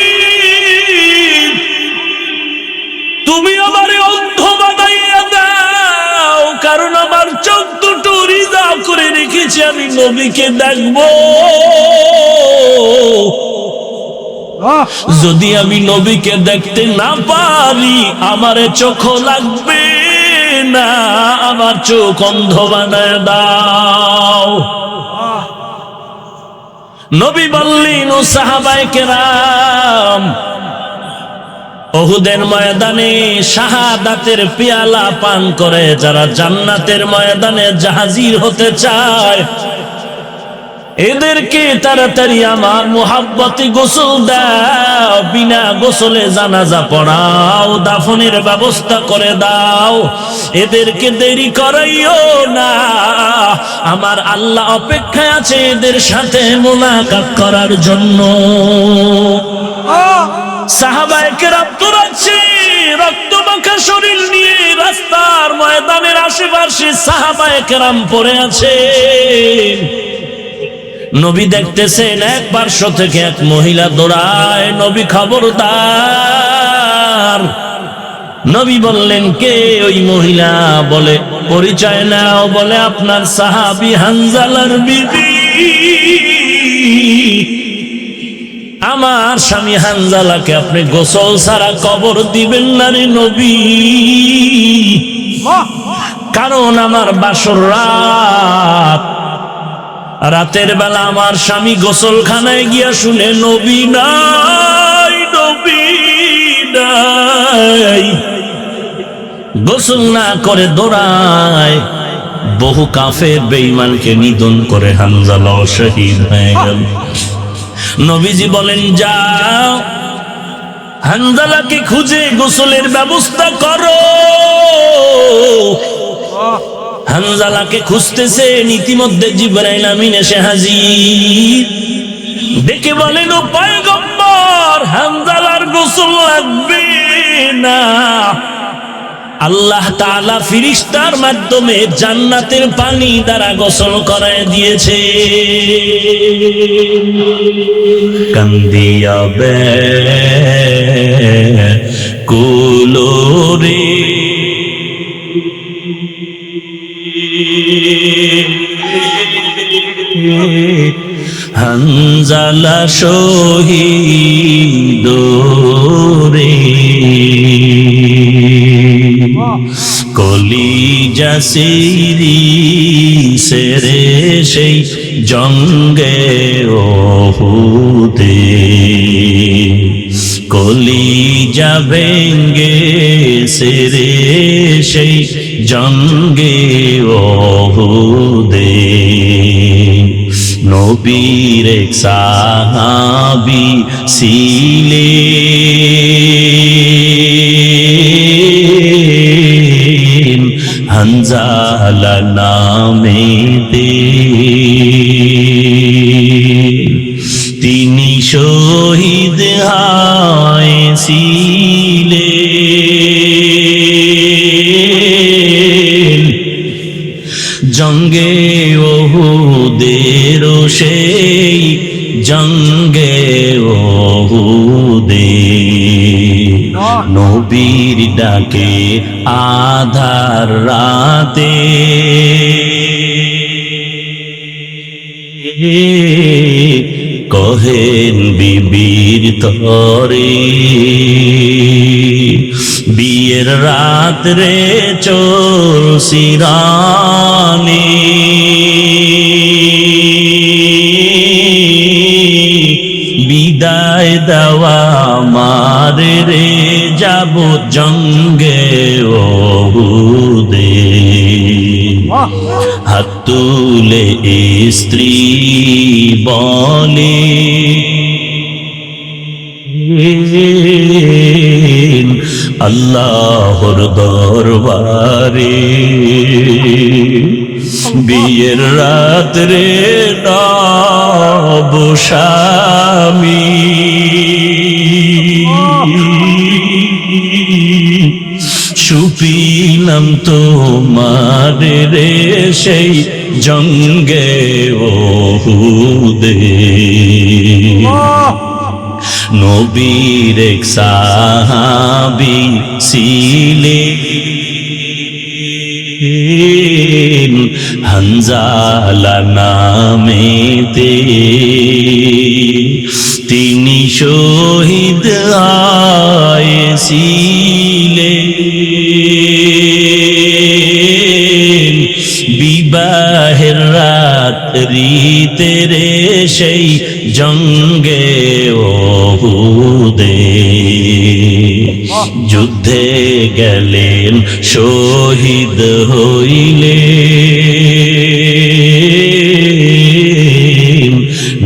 তুমি আমারে অন্ধ বানাইয়া দাও, কারণ আমার চোখ দুটো রিজার্ভ করে রেখেছি, আমি নবীকে দেখবো। যদি আমি নবীকে দেখতে না পারি, আমারে চোখ লাগবে না, আমার চোখ অন্ধ বানায় দাও। নবী বললেন, ও সাহাবায়ে কেরাম, উহুদের ময়দানে শাহাদাতের পেয়ালা পান করে যারা জান্নাতের ময়দানে হাজির হতে চায়, এদেরকে তাড়াতাড়ি আমার মুহাব্বতে গোসল দাও, বিনা গোসলে জানাজা পড়াও, দাফনের ব্যবস্থা করে দাও, এদেরকে দেরি করাইও না। আমার আল্লাহ অপেক্ষায় আছে এদের সাথে মুলাকাত করার জন্য। সাহাবায়ে কেরাম দৌড়াচ্ছে, রক্তমাখা শরীর নিয়ে রাস্তার ময়দানের আশেপাশে সাহাবায়ে কেরাম পড়ে আছে। নবী দেখতেছেন এক পার্শ্ব থেকে এক মহিলা দৌড়ায়। নবী খবরদার। নবী বললেন, কে ওই মহিলা? বলে, পরিচয় নাও। বলে, আপনার সাহাবী হানজালার বিবি, আমার স্বামী হানজালাকে আপনি গোসল ছাড়া কবর দিবেন না রে নবী, কারণ আমার বাসর রাত, রাতের বেলা আমার স্বামী গোসলখানায় গিয়া শুনে নবী নাই, নবী নাই, গোসল না করে দৌড়ায়। বহু কাফের বেঈমানকে নিধন করে হানজালা শহীদ হয়ে গেল। নবীজি বলেন, যাও হানজালাকে খুঁজে গোসলের ব্যবস্থা করো। হানজালাকে খুঁজতেছেন, ইতিমধ্যে জিবরাইল আমিন এসে হাজির। দেখে বলেন, ও পয়গম্বর, হানজালার গোসল লাগবে না, আল্লাহ তাআলা ফেরেশতার মাধ্যমে জান্নাতের পানি দ্বারা গোসল করায় দিয়েছে। কান্দিয়া বে কুলোরে হানজালা শহীদ রে, কলিজা সিরি সেরে সেই জঙ্গে ওহুদে, কলিজা ভেঙ্গে সেরে সেই জঙ্গে ওহুদে। নবীর এক সাহাবী ছিলেন হানজালা নামেতে, তিনি শহীদ হয়েছিলেন জঙ্গে ওহুদের, সেই জঙ্গে ওহুদে। নবীর ডাকে আধার রাতে কহেন বিবির তরে, বিয়ের রাত্রে চলছি রানী, বিদায় দেওয়া মারে রে, যাব জঙ্গে ওহুদে। হাত তুলে স্ত্রী বলে, আল্লাহর দরবারে বিয়ের রাত্রে নব স্বামী, সুপিলাম তোমার রে সেই জঙ্গে ওহুদে। নবীর এক সাহাবী ছিলেন হানজালা নামেতে, তিনি শহীদ হয়েছিলেন বিবাহের রাত্রিতে রে সেই জঙ্গে ওহুদে। যুদ্ধে গেলেন শহীদ হইলেন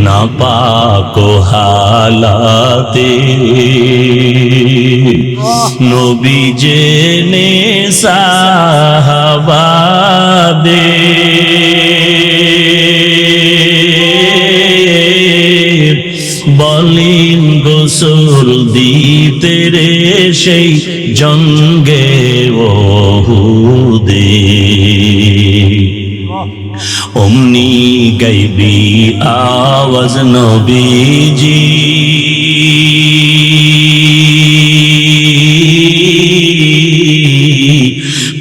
নাপাক হালাতে। নবী জেনে সাহাবাদের বলেন গোসল দিতে রে সেই জঙ্গে ওহুদে। অমনি গাইবি আওয়াজ নবীজি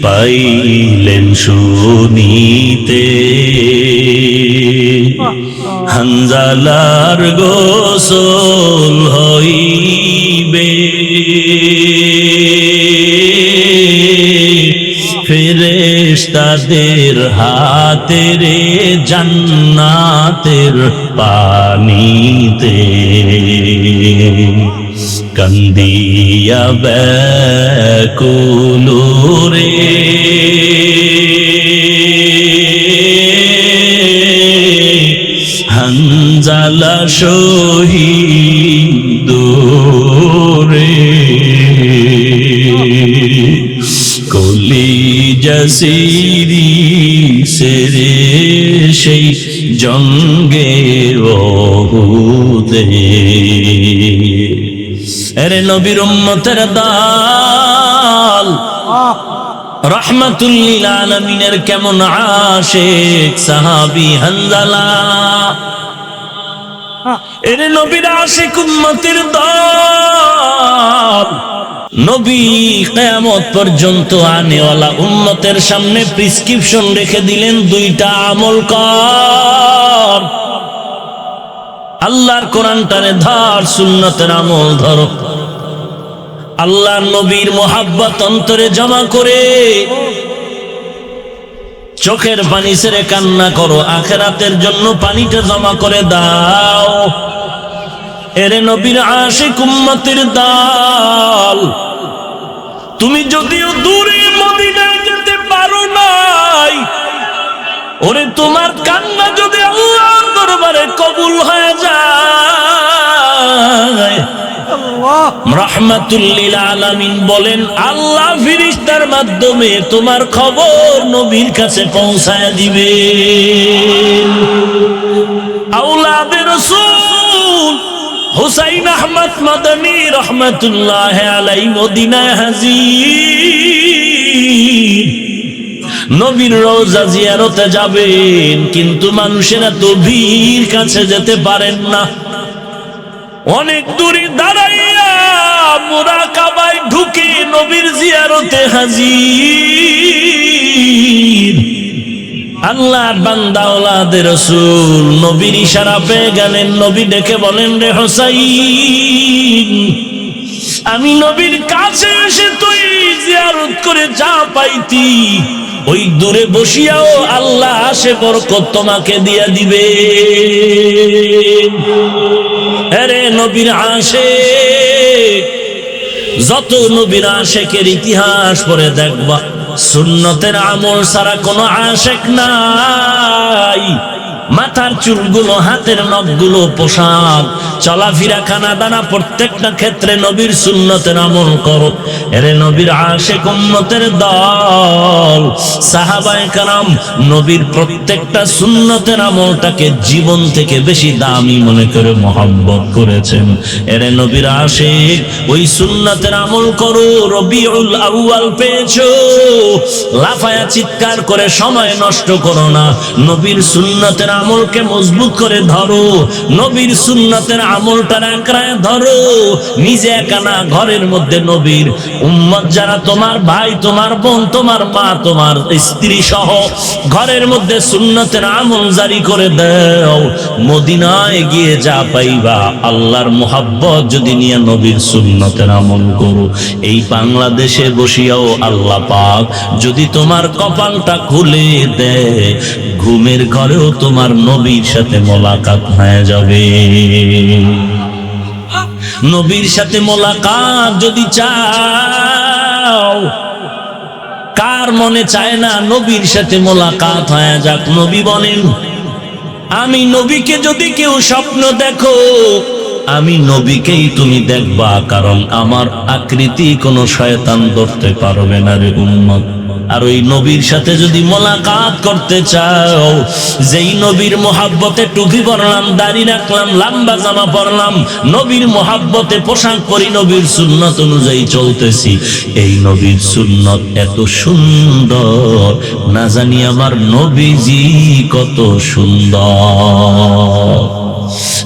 পাইলেন শুনিতে। হানজালার গোসল হইবে ফেরেশতাদের হাতে রে জান্নাতের পানিতে। কান্দিয়া ব্যাকুল রে হানজালা শহীদ রে। কলিজা সিরি সেরে সেই জঙ্গে ওহুদে। এরে নবীর উম্মতের দল রাহমাতুল লিল আলামিনের কেমন আশিক সাহাবী হানজালা। এরে নবীর আশিক উম্মতের দল। নবী কিয়ামত পর্যন্ত আনেওয়ালা উম্মতের সামনে প্রেসক্রিপশন রেখে দিলেন, দুইটা আমল কর। আল্লাহর কোরআনটারে ধর, সুন্নতের আমল ধরো। আল্লাহর নবীর মোহাব্বত অন্তরে জমা করে চোখের পানি ছেড়ে কান্না করো, আখিরাতের জন্য পানিটা জমা করে দাও। এরে নবীর আশিক উম্মতের দল, তুমি যদিও দূরে মদিনায় যেতে পারো নাই, ওরে তোমার কান্না যদি আল্লাহর দরবারে কবুল হয়ে যায়, রাহমাতুল লিল আলামিন বলেন আল্লাহ ফেরেশতার মাধ্যমে তোমার খবর নবীর কাছে পৌঁছায় দিবে। আওলাদে রাসূল হুসাইন আহমদ মাদানী রহমাতুল্লাহ আলাইহি মদিনায় হাজির। নবীর রওজা জিয়ারতে যাবেন, কিন্তু মানুষেরা তো ভিড় কাছে যেতে পারেন না। অনেক দূরে দাঁড়াইয়া মুরাকাবায় ঢুকে নবীর জিয়ারতে হাজির। আল্লাহর বান্দা আওলাদে রাসূল নবীর ইশারা পেয়ে গেলেন। নবী ডেকে বলেন, রে হোসাইন, আমি নবীর কাছে এসে তুই জিয়ারত করে যা পাইতি ওই দূরে বসিয়াও আল্লাহ সে বরকত তোমাকে দিয়া দিবে। আরে নবীর আশিক, যত নবীর আশিকের ইতিহাস পড়ে দেখবা সুন্নতের আমল ছাড়া কোনো আশিক নাই। মাথার চুলগুলো, হাতের নখগুলো, পোশাক, চলাফেরা, খানা দানা, প্রত্যেকটা ক্ষেত্রে নবীর সুন্নতের আমল করো। এরে নবীর আশিক উম্মতের দল, সাহাবায়ে কেরাম নবীর প্রত্যেকটা সুন্নতের আমলটাকে জীবন থেকে বেশি দামি মনে করে মহব্বত করেছেন। এরে নবীর আশিক, ওই সুন্নতের আমল করো। রবিউল আউয়াল পেয়েছো, লাফায়া চিৎকার করে সময় নষ্ট করো না। নবীর সুন্নতের আমলকে মজবুত করে ধরো, নবীর সুন্নতের আমলটা আঁকড়ায় ধরো। নিজে একা না, ঘরের মধ্যে নবীর উম্মত যারা, তোমার ভাই, তোমার বোন, তোমার মা, তোমার স্ত্রী সহ ঘরের মধ্যে সুন্নতের আমল জারি করে দাও। মদিনায় গিয়ে যা পাইবা আল্লাহর মুহাব্বত যদি নিয়ে নবীর সুন্নতের আমল করো। এই বাংলাদেশে বসিয়াও আল্লাহ পাক যদি তোমার কপালটা খুলে দেয়, ঘুমের ঘরেও তোমার তোমার নবীর সাথে মোলাকাত হয়ে যাবে। নবীর সাথে মোলাকাত যদি চাও, কার মনে চায় না নবীর সাথে মোলাকাত হয়ে যাক? নবী বলেন, আমি নবীকে যদি কেউ স্বপ্ন দেখো, আমি নবীকেই তুমি দেখবা, কারণ আমার আকৃতি কোনো শয়তান ধরতে পারবে না রে উম্মত। আর ওই নবীর সাথে যদি মোলাকাত করতে চাও, যেই নবীর মোহাব্বতে টুপি পরলাম, দাড়ি রাখলাম, লম্বা জামা পরলাম, নবীর মোহাব্বতে পোশাক পরি, নবীর সুন্নত অনুযায়ী চলতেছি, এই নবীর সুন্নত এত সুন্দর, না জানি আমার নবীজি কত সুন্দর।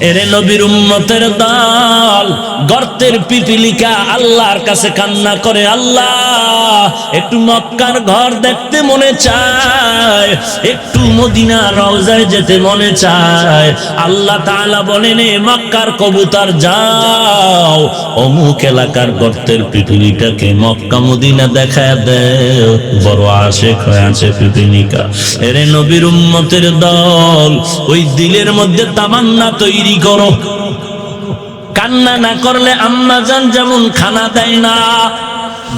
এরে নবীর উম্মতের দল, গর্তের পিপিলিকা আল্লাহর কাছে কান্না করে, আল্লাহ একটু মক্কার ঘর দেখতে মনে চায়, একটু মদিনা রওজায় যেতে মনে চায়। আল্লাহ তাআলা বলেন, এ মক্কার কবুতর যাও, অমুক এলাকার গর্তের পিপিলিকাকে মক্কা মদিনা দেখায় দেও, বড় আশেক হয়ে আছে পিপিলিকা। এরে নবীর উম্মতের দল, ওই দিলের মধ্যে তামান্না তৈরি করো। কান্না না করলে আম্মা জান যেমন খানা দেয় না,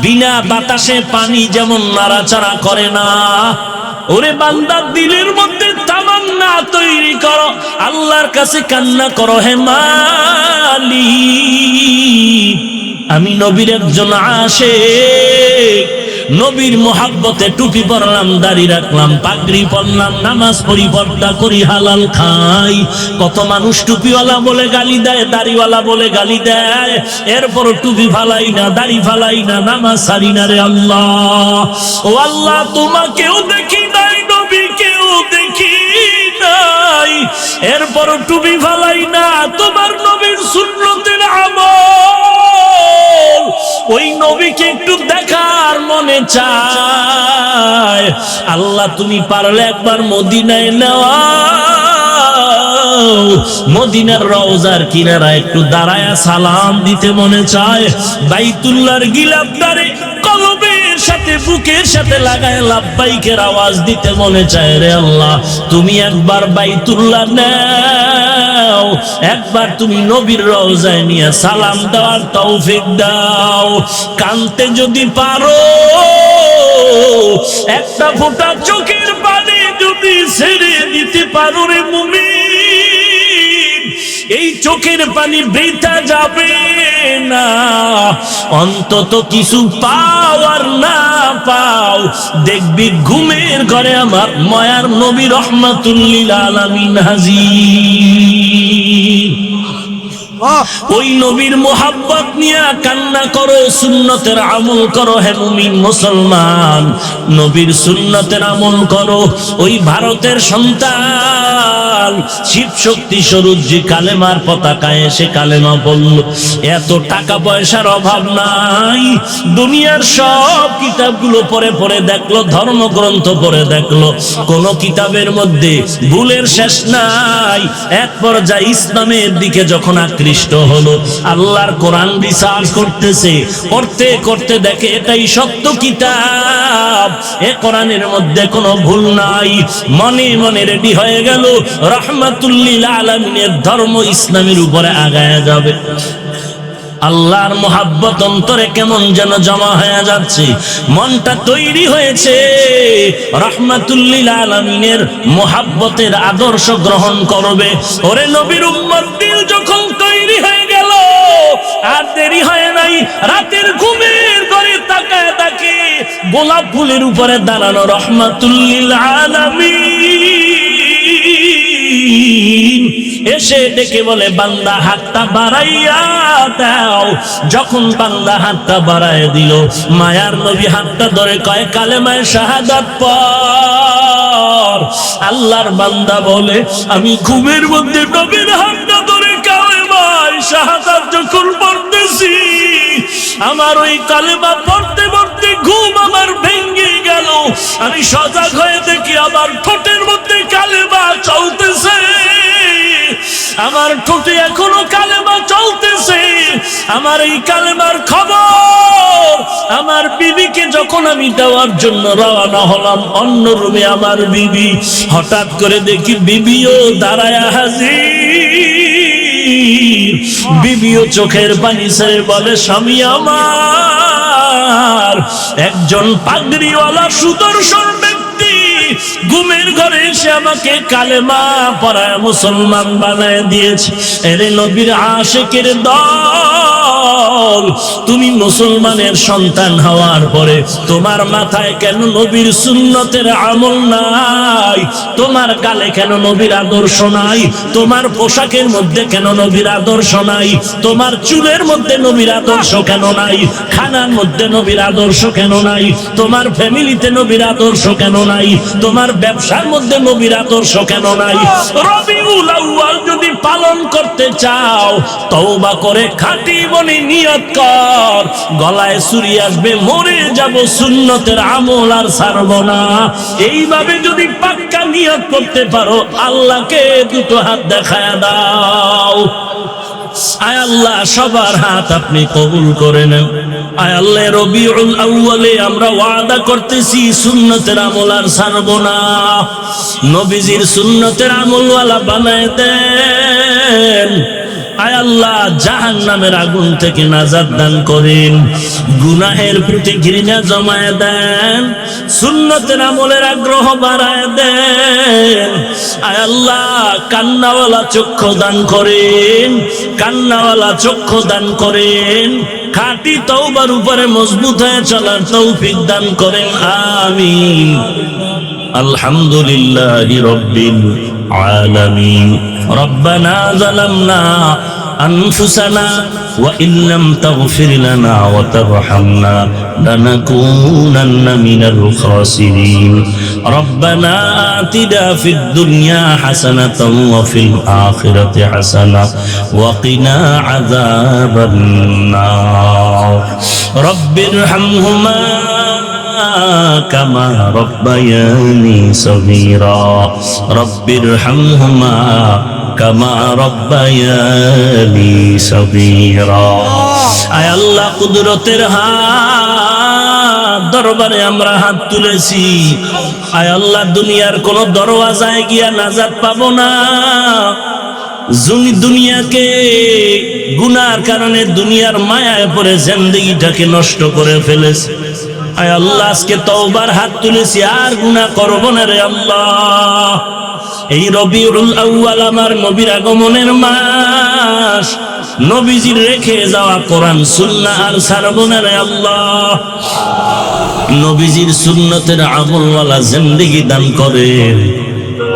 বিনা বাতাসে পানি যেমন নাড়াচাড়া করে না, ওরে বান্দা দিলের মধ্যে তামান্না তৈরি করো, আল্লাহর কাছে কান্না করো, হে মালিক, আমি নবীর একজন আশিক, নবীর মোহাব্বতে টুপি পরলাম, দাড়ি রাখলাম, পাগড়ি পরলাম, নামাজ পড়ি, পর্দা করি, হালাল খাই। কত মানুষ টুপিওয়ালা বলে গালি দেয়, দাড়িওয়ালা বলে গালি দেয়, এরপর টুপি ফালাই না, দাড়ি ফালাই না, নামাজ ছাড়ি না রে আল্লাহ। ও আল্লাহ, তোমাকেও দেখি নাই, নবীকেও দেখি নাই, এরপর টুপি ফালাই না, তোমার নবীর সুন্নতের আমল, ওই নবীকে একটু দেখার মনে চায়। আল্লাহ তুমি পারলে একবার মদিনায় নেওয়া, মদিনার রওজার কিনারা একটু দাঁড়ায়া সালাম দিতে মনে চায়, বাইতুল্লাহর গিলাফদারে কলবের সাথে বুকের সাথে লাগায় লাব্বাইকের আওয়াজ দিতে মনে চায়। রে আল্লাহ, তুমি একবার বাইতুল্লাহ নাও, একবার তুমি নবীর রওজায় নিয়ে সালাম দেওয়ার তৌফিক দাও। কানতে যদি পারো, একটা ফোঁটা চোখের পানি যদি ছেড়ে দিতে পারো রে মুমিন, এই চোখের পানি বৃথা যাবে না। অন্তত কিছু পাও আর না পাও, দেখবি ঘুমের ঘরে আমার মায়ার নবী রহমাতুল লিল আলামিন হাজির। ওই নবীর মোহাব্বত নিয়ে কান্না করো, সুন্নতের আমল করো, হে মুমিন মুসলমান, নবীর সুন্নতের আমল করো। ওই ভারতের সন্তান শিব শক্তি স্বরূপজি কালেমার পতাকায় এসে কালেমা বলল। এত টাকা পয়সার অভাব নাই, দুনিয়ার সব কিতাবগুলো পড়ে পড়ে দেখলো, ধর্মগ্রন্থ পড়ে দেখলো, কোন কিতাবের মধ্যে ভুলের শেষ নাই। এক পর্যায়ে ইসলামের দিকে যখন আকৃষ্ট হলো, আল্লাহর কোরআন রিসার্চ করতেছে, করতে করতে দেখে এটাই সত্য কিতাব, এ কোরআনের মধ্যে কোনো ভুল নাই। মনে মনে রেডি হয়ে গেল, রহমাতুল লিল আলামিনের ধর্ম ইসলামের উপরে আগায়া যাবে। আল্লাহর মোহাব্বত অন্তরে কেমন যেন জমা হয়ে যাচ্ছে, মনটা তৈরি হয়েছে রহমাতুল লিল আলামিনের মোহাব্বতের আদর্শ গ্রহণ করবে। ওরে নবীর উম্মত, দিল যখন তৈরি হয়ে গেল, আর দেরি হয় নাই, রাতের ঘুমের ঘরে তাকায় তাকে গোলাপ ফুলের উপরে দাঁড়ানো রহমাতুল লিল আলামিন এসে ডেকে বলে, বান্দা হাতটা বাড়াইয়া দাও। যখন বান্দা হাতটা বাড়ায় দিল, মায়ার নবী হাতটা ধরে কয়, কালেমায়ে শাহাদাত পড়। আল্লাহর বান্দা বলে, আমি ঘুমের মধ্যে নবীর হাতটা ধরে কালেমায়ে শাহাদাত যখন পড়তেছি, আমার ওই কালেমা পড়তে পড়তে ঘুম আমার ভেঙে গেল। আমি সজাগ হয়ে দেখি আমার ঠোঁটের মধ্যে কালেমা চলতেছে, আমার ঠোঁটে এখনো কালেমা চলতেছে। আমার এই কালেমার খবর আমার বিবিকে যখন আমি দেওয়ার জন্য রওনা হলাম অন্য রুমে আমার বিবি, হঠাৎ করে দেখি বিবিও দাঁড়ায় হাজির। বিবিও চোখের পানি ছেড়ে বলে, স্বামী আমার একজন পাগড়িওয়ালা সুদর্শন ব্যক্তি ঘুমের ঘরে এসে আমাকে কালেমা পড়ায় মুসলমান বানায় দিয়েছে। এরে নবীর আশিকের দল, তুমি মুসলমানের সন্তান হওয়ার পরে তোমার মাথায় কেন নবীর সুন্নতের আমল নাই? তোমার গালে কেন নবীর আদর্শ নাই? তোমার পোশাকের মধ্যে কেন নবীর আদর্শ নাই? তোমার চুলের মধ্যে নবীর আদর্শ কেন নাই? খানার মধ্যে নবীর আদর্শ কেন নাই? তোমার ফ্যামিলিতে নবীর আদর্শ কেন নাই? তোমার ব্যবসার মধ্যে নবীর আদর্শ কেন নাই? রবিউল আউয়াল যদি পালন করতে চাও, তওবা করে খাঁটি মনে নিয়ত কর, গলায় ছুরি আসবে, মরে যাব, সুন্নতের আমল আর ছাড়ব না। এইভাবে যদি পাক্কা নিয়ত করতে পারো, আল্লাহকে দুটো হাত দেখায় দাও। আয় আল্লাহ, সবার হাত আপনি কবুল করে নেন। আয় আল্লাহ, রবিউল আউয়ালে আমরা ওয়াদা করতেছি সুন্নতের আমল আর ছাড়ব না। নবীজির সুন্নতের আমলওয়ালা বানায় দেন। আয় আল্লাহ, জাহান্নামের আগুন থেকে নাজাত দান করেন। গুনাহের প্রতি ঘৃণা জমায় দেন, সুন্নতের আমলের আগ্রহ বাড়ায় দেন। আয় আল্লাহ, কান্নাওয়ালা চক্ষু দান করেন, কান্নাওয়ালা চক্ষু দান করেন। খাঁটি তওবার উপরে মজবুত হয়ে চলার তৌফিক দান করেন। আমিন। আলহামদুলিল্লাহি রাব্বিল আলামিন। রব্বানা যালামনা أنفسنا وإن لم تغفر لنا وترحمنا لنكونن من الخاسرين ربنا آتنا في الدنيا حسنة وفي الآخرة حسنة وقنا عذاب النار رب ارحمهما كما ربياني صغيرا رب ارحمهما কামা রব্বায়ানি সগীরা। আয় আল্লাহ, কুদরতের হাত দরবারে আমরা হাত তুলেছি। আয় আল্লাহ, দুনিয়ার কোন দরওয়াজায় গিয়া নাজাত পাবো না। দুনিয়াকে গুনার কারণে দুনিয়ার মায়ায় পড়ে জিন্দেগিটাকে নষ্ট করে ফেলেছে। আয় আল্লাহ, আজকে তওবার হাত তুলেছি, আর গুনাহ করব না রে আল্লাহ। এই রবিউল আউয়াল আমার নবীর আগমনের মাস, নবীজির রেখে যাওয়া কোরআন সুন্নাহ আর ছাড়ব না রে আল্লাহ। নবীজির সুন্নতের আমলওয়ালা জিন্দেগি দান করেন।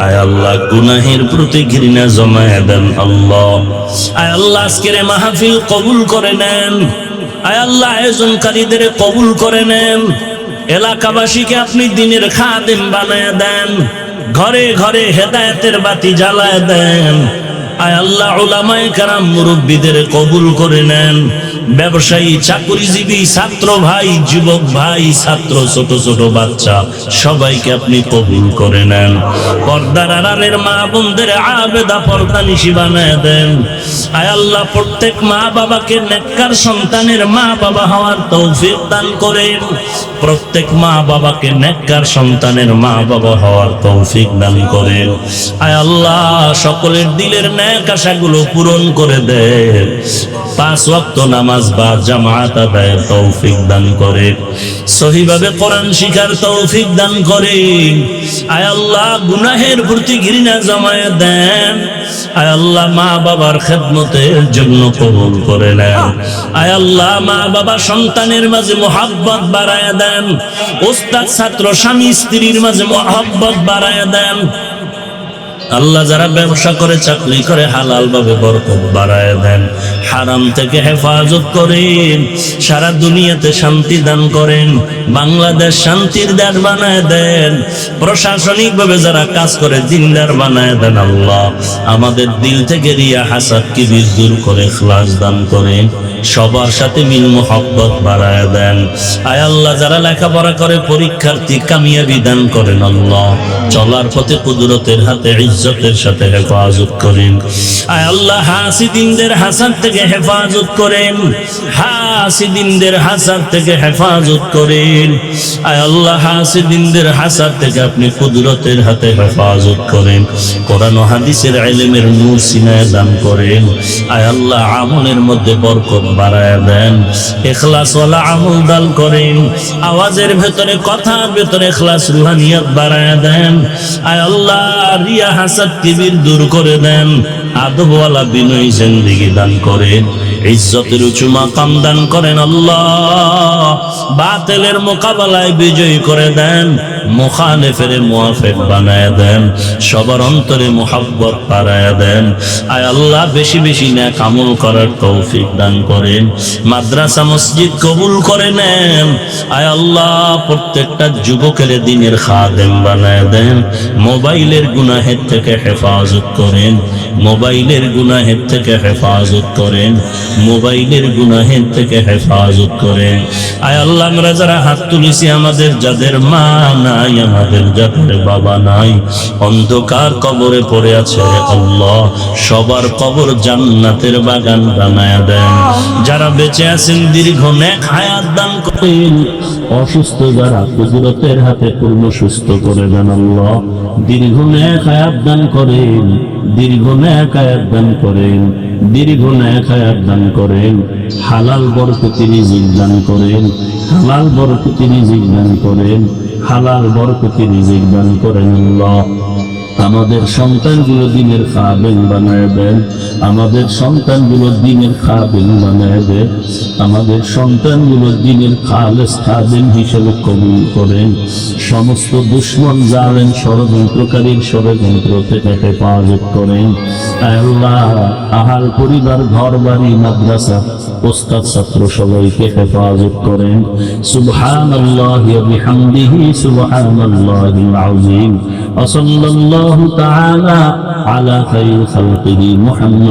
আয় আল্লাহ, গুনাহের প্রতি ঘৃণা জমায়ে দেন আল্লাহ। আয় আল্লাহ, আজকের মাহফিল কবুল করে নেন। আয় আল্লাহ, আয়োজনকারীদের কবুল করে নেন। এলাকাবাসীকে আপনি দিনের খাদেম বানায় দেন। ঘরে ঘরে হেদায়েতের বাতি জ্বালায় দেন। আয় আল্লাহ, উলামায়ে কেরাম মুরব্বীদের কবুল করে নেন। ব্যবসায়ী, চাকরিজীবী, ছাত্র ভাই, যুবক ভাই, ছাত্র, ছোট ছোট বাচ্চা, সবাইকে আপনি কবুল করে নেন। পর্দার আড়ালের মা বোনদের আবেদা পর্দানিশী বানায় দেন। আয় আল্লাহ, প্রত্যেক মা বাবাকে নেককার সন্তানের মা বাবা হওয়ার তৌফিক দান করেন। প্রত্যেক মা বাবাকে নেককার সন্তানের মা বাবা হওয়ার তৌফিক দান করেন। আয় আল্লাহ, সকলের দিলের নেক আশাগুলো পূরণ করে দেন। 5 ওয়াক্ত নামাজ বা জামাত আদায়ের তৌফিক দান করেন। সহিভাবে কোরআন শিখার তৌফিক দান করেন। আয় আল্লাহ, গুনাহের প্রতি ঘৃণা জমায়ে দেন। আয় আল্লাহ, মা বাবার খেদমতের জন্য কবুল করে নেন। আয় আল্লাহ, মা বাবা সন্তানের মাঝে মোহাব্বত বাড়ায় দেন। ওস্তাদ ছাত্র স্বামী স্ত্রীর মাঝে মোহাব্বত বাড়ায় দেন। আল্লাহ, যারা ব্যবসা করে, চাকরি করে, হালাল ভাবে বরকত বাড়ায় দেন। হারাম থেকে হেফাজত করেন। সারা দুনিয়াতে শান্তি দান করেন। বাংলাদেশ শান্তির দেশ বানায় দেন। প্রশাসনিক ভাবে যারা কাজ করে, দিনদার বানায় দেন। আল্লাহ, আমাদের দিল থেকে রিয়া, হাসাদ, কিবির দূর করে ইখলাস দান করেন। সবার সাথে মিল মোহাব্বত বাড়ায় দেন। আয় আল্লাহ, যারা লেখাপড়া করে পরীক্ষার্থী কামিয়াবি দান করেন আল্লাহ। চলার পথে কুদরতের হাতে ইজ্জতের সাথে হেফাজত করেন। আয় আল্লাহ, হাসিদিনদের হাসাদ থেকে হেফাজত করেন, হাসিদিনদের হাসাদ থেকে হেফাজত করেন। আয় আল্লাহ, হাসিদিনদের হাসাদ থেকে আপনি কুদরতের হাতে হেফাজত করেন। কোরআন ও হাদিসের ইলমের নূর সিনায় দান করেন। আয় আল্লাহ, আমলের মধ্যে বরকত বাড়ায় দেন, ইখলাস ওয়ালা আমল দান করেন। আওয়াজের ভেতরে, কথার ভেতরে ইখলাস রুহানিয়ত বাড়ায় দেন। আয় আল্লাহ, রিয়া হাসাদ কিবির দূর করে দেন। আদব ওয়ালা বিনয়ী জিন্দেগি দান করেন, ইজ্জতের উঁচু মাকাম দান করেন আল্লাহ। বাতিলের মোকাবেলায় বিজয়ী করে দেন, মুখালিফের মুওয়াফিক বানায় দেন, সবার অন্তরে মুহাব্বত বাড়ায় দেন। আয় আল্লাহ, বেশি বেশি নেক আমল করার তৌফিক দান করেন। মাদ্রাসা মসজিদ কবুল করে নেন। আয় আল্লাহ, প্রত্যেকটা যুবকের দ্বীনের খাদেম বানায় দেন। মোবাইলের গুনাহের থেকে হেফাজত করেন, মোবাইলের গুনাহের থেকে হেফাজত করেন, মোবাইলের গুনাহের থেকে হেফাজত করেন। আয় আল্লাহ, আমরা যারা হাত তুলেছি, আমাদের যাদের মা নাই, আমাদের যাদের বাবা নাই, অন্ধকার কবরে পড়ে আছে আল্লাহ, সবার কবর জান্নাতের বাগান বানায় দেন। যারা বেঁচে আছেন দীর্ঘ নেক হায়াত দান করেন। অসুস্থ যারা কুদরতের হাতে পূর্ণ সুস্থ করে দেন আল্লাহ। দীর্ঘ নেক হায়াত দান করেন, দীর্ঘ নেক হায়াত দান করেন, দীর্ঘ নেক হায়াত দান করেন। হালাল বরকতি রিজিক দান করেন, হালাল বরকতি রিজিক দান করেন, হালাল বরকতি রিজিক দান করেন আল্লাহ। আমাদের সন্তানগুলো দ্বীনের খাদেম বানায় দেন, আমাদের সন্তানগুলো দ্বীনের খাদেম বানায় দেন, আমাদের সন্তানগুলো দ্বীনের খালেস খাদেম হিসেবে কবুল করেন। সমস্ত দুশমন জালেম ষড়যন্ত্রকারীর ষড়যন্ত্র থেকে হেফাজত করেন। আল্লাহ, আহাল পরিবার, ঘর বাড়ি, মাদ্রাসা, ওস্তাদ ছাত্র সবাইকে হেফাজত করেন। সুবহানাল্লাহি ওয়া বিহামদিহি, সুবহানাল্লাহিল আযীম। ওয়া সাল্লাল্লাহু তাআলা আলা খায়রি খালকিহি মুহাম্মদ।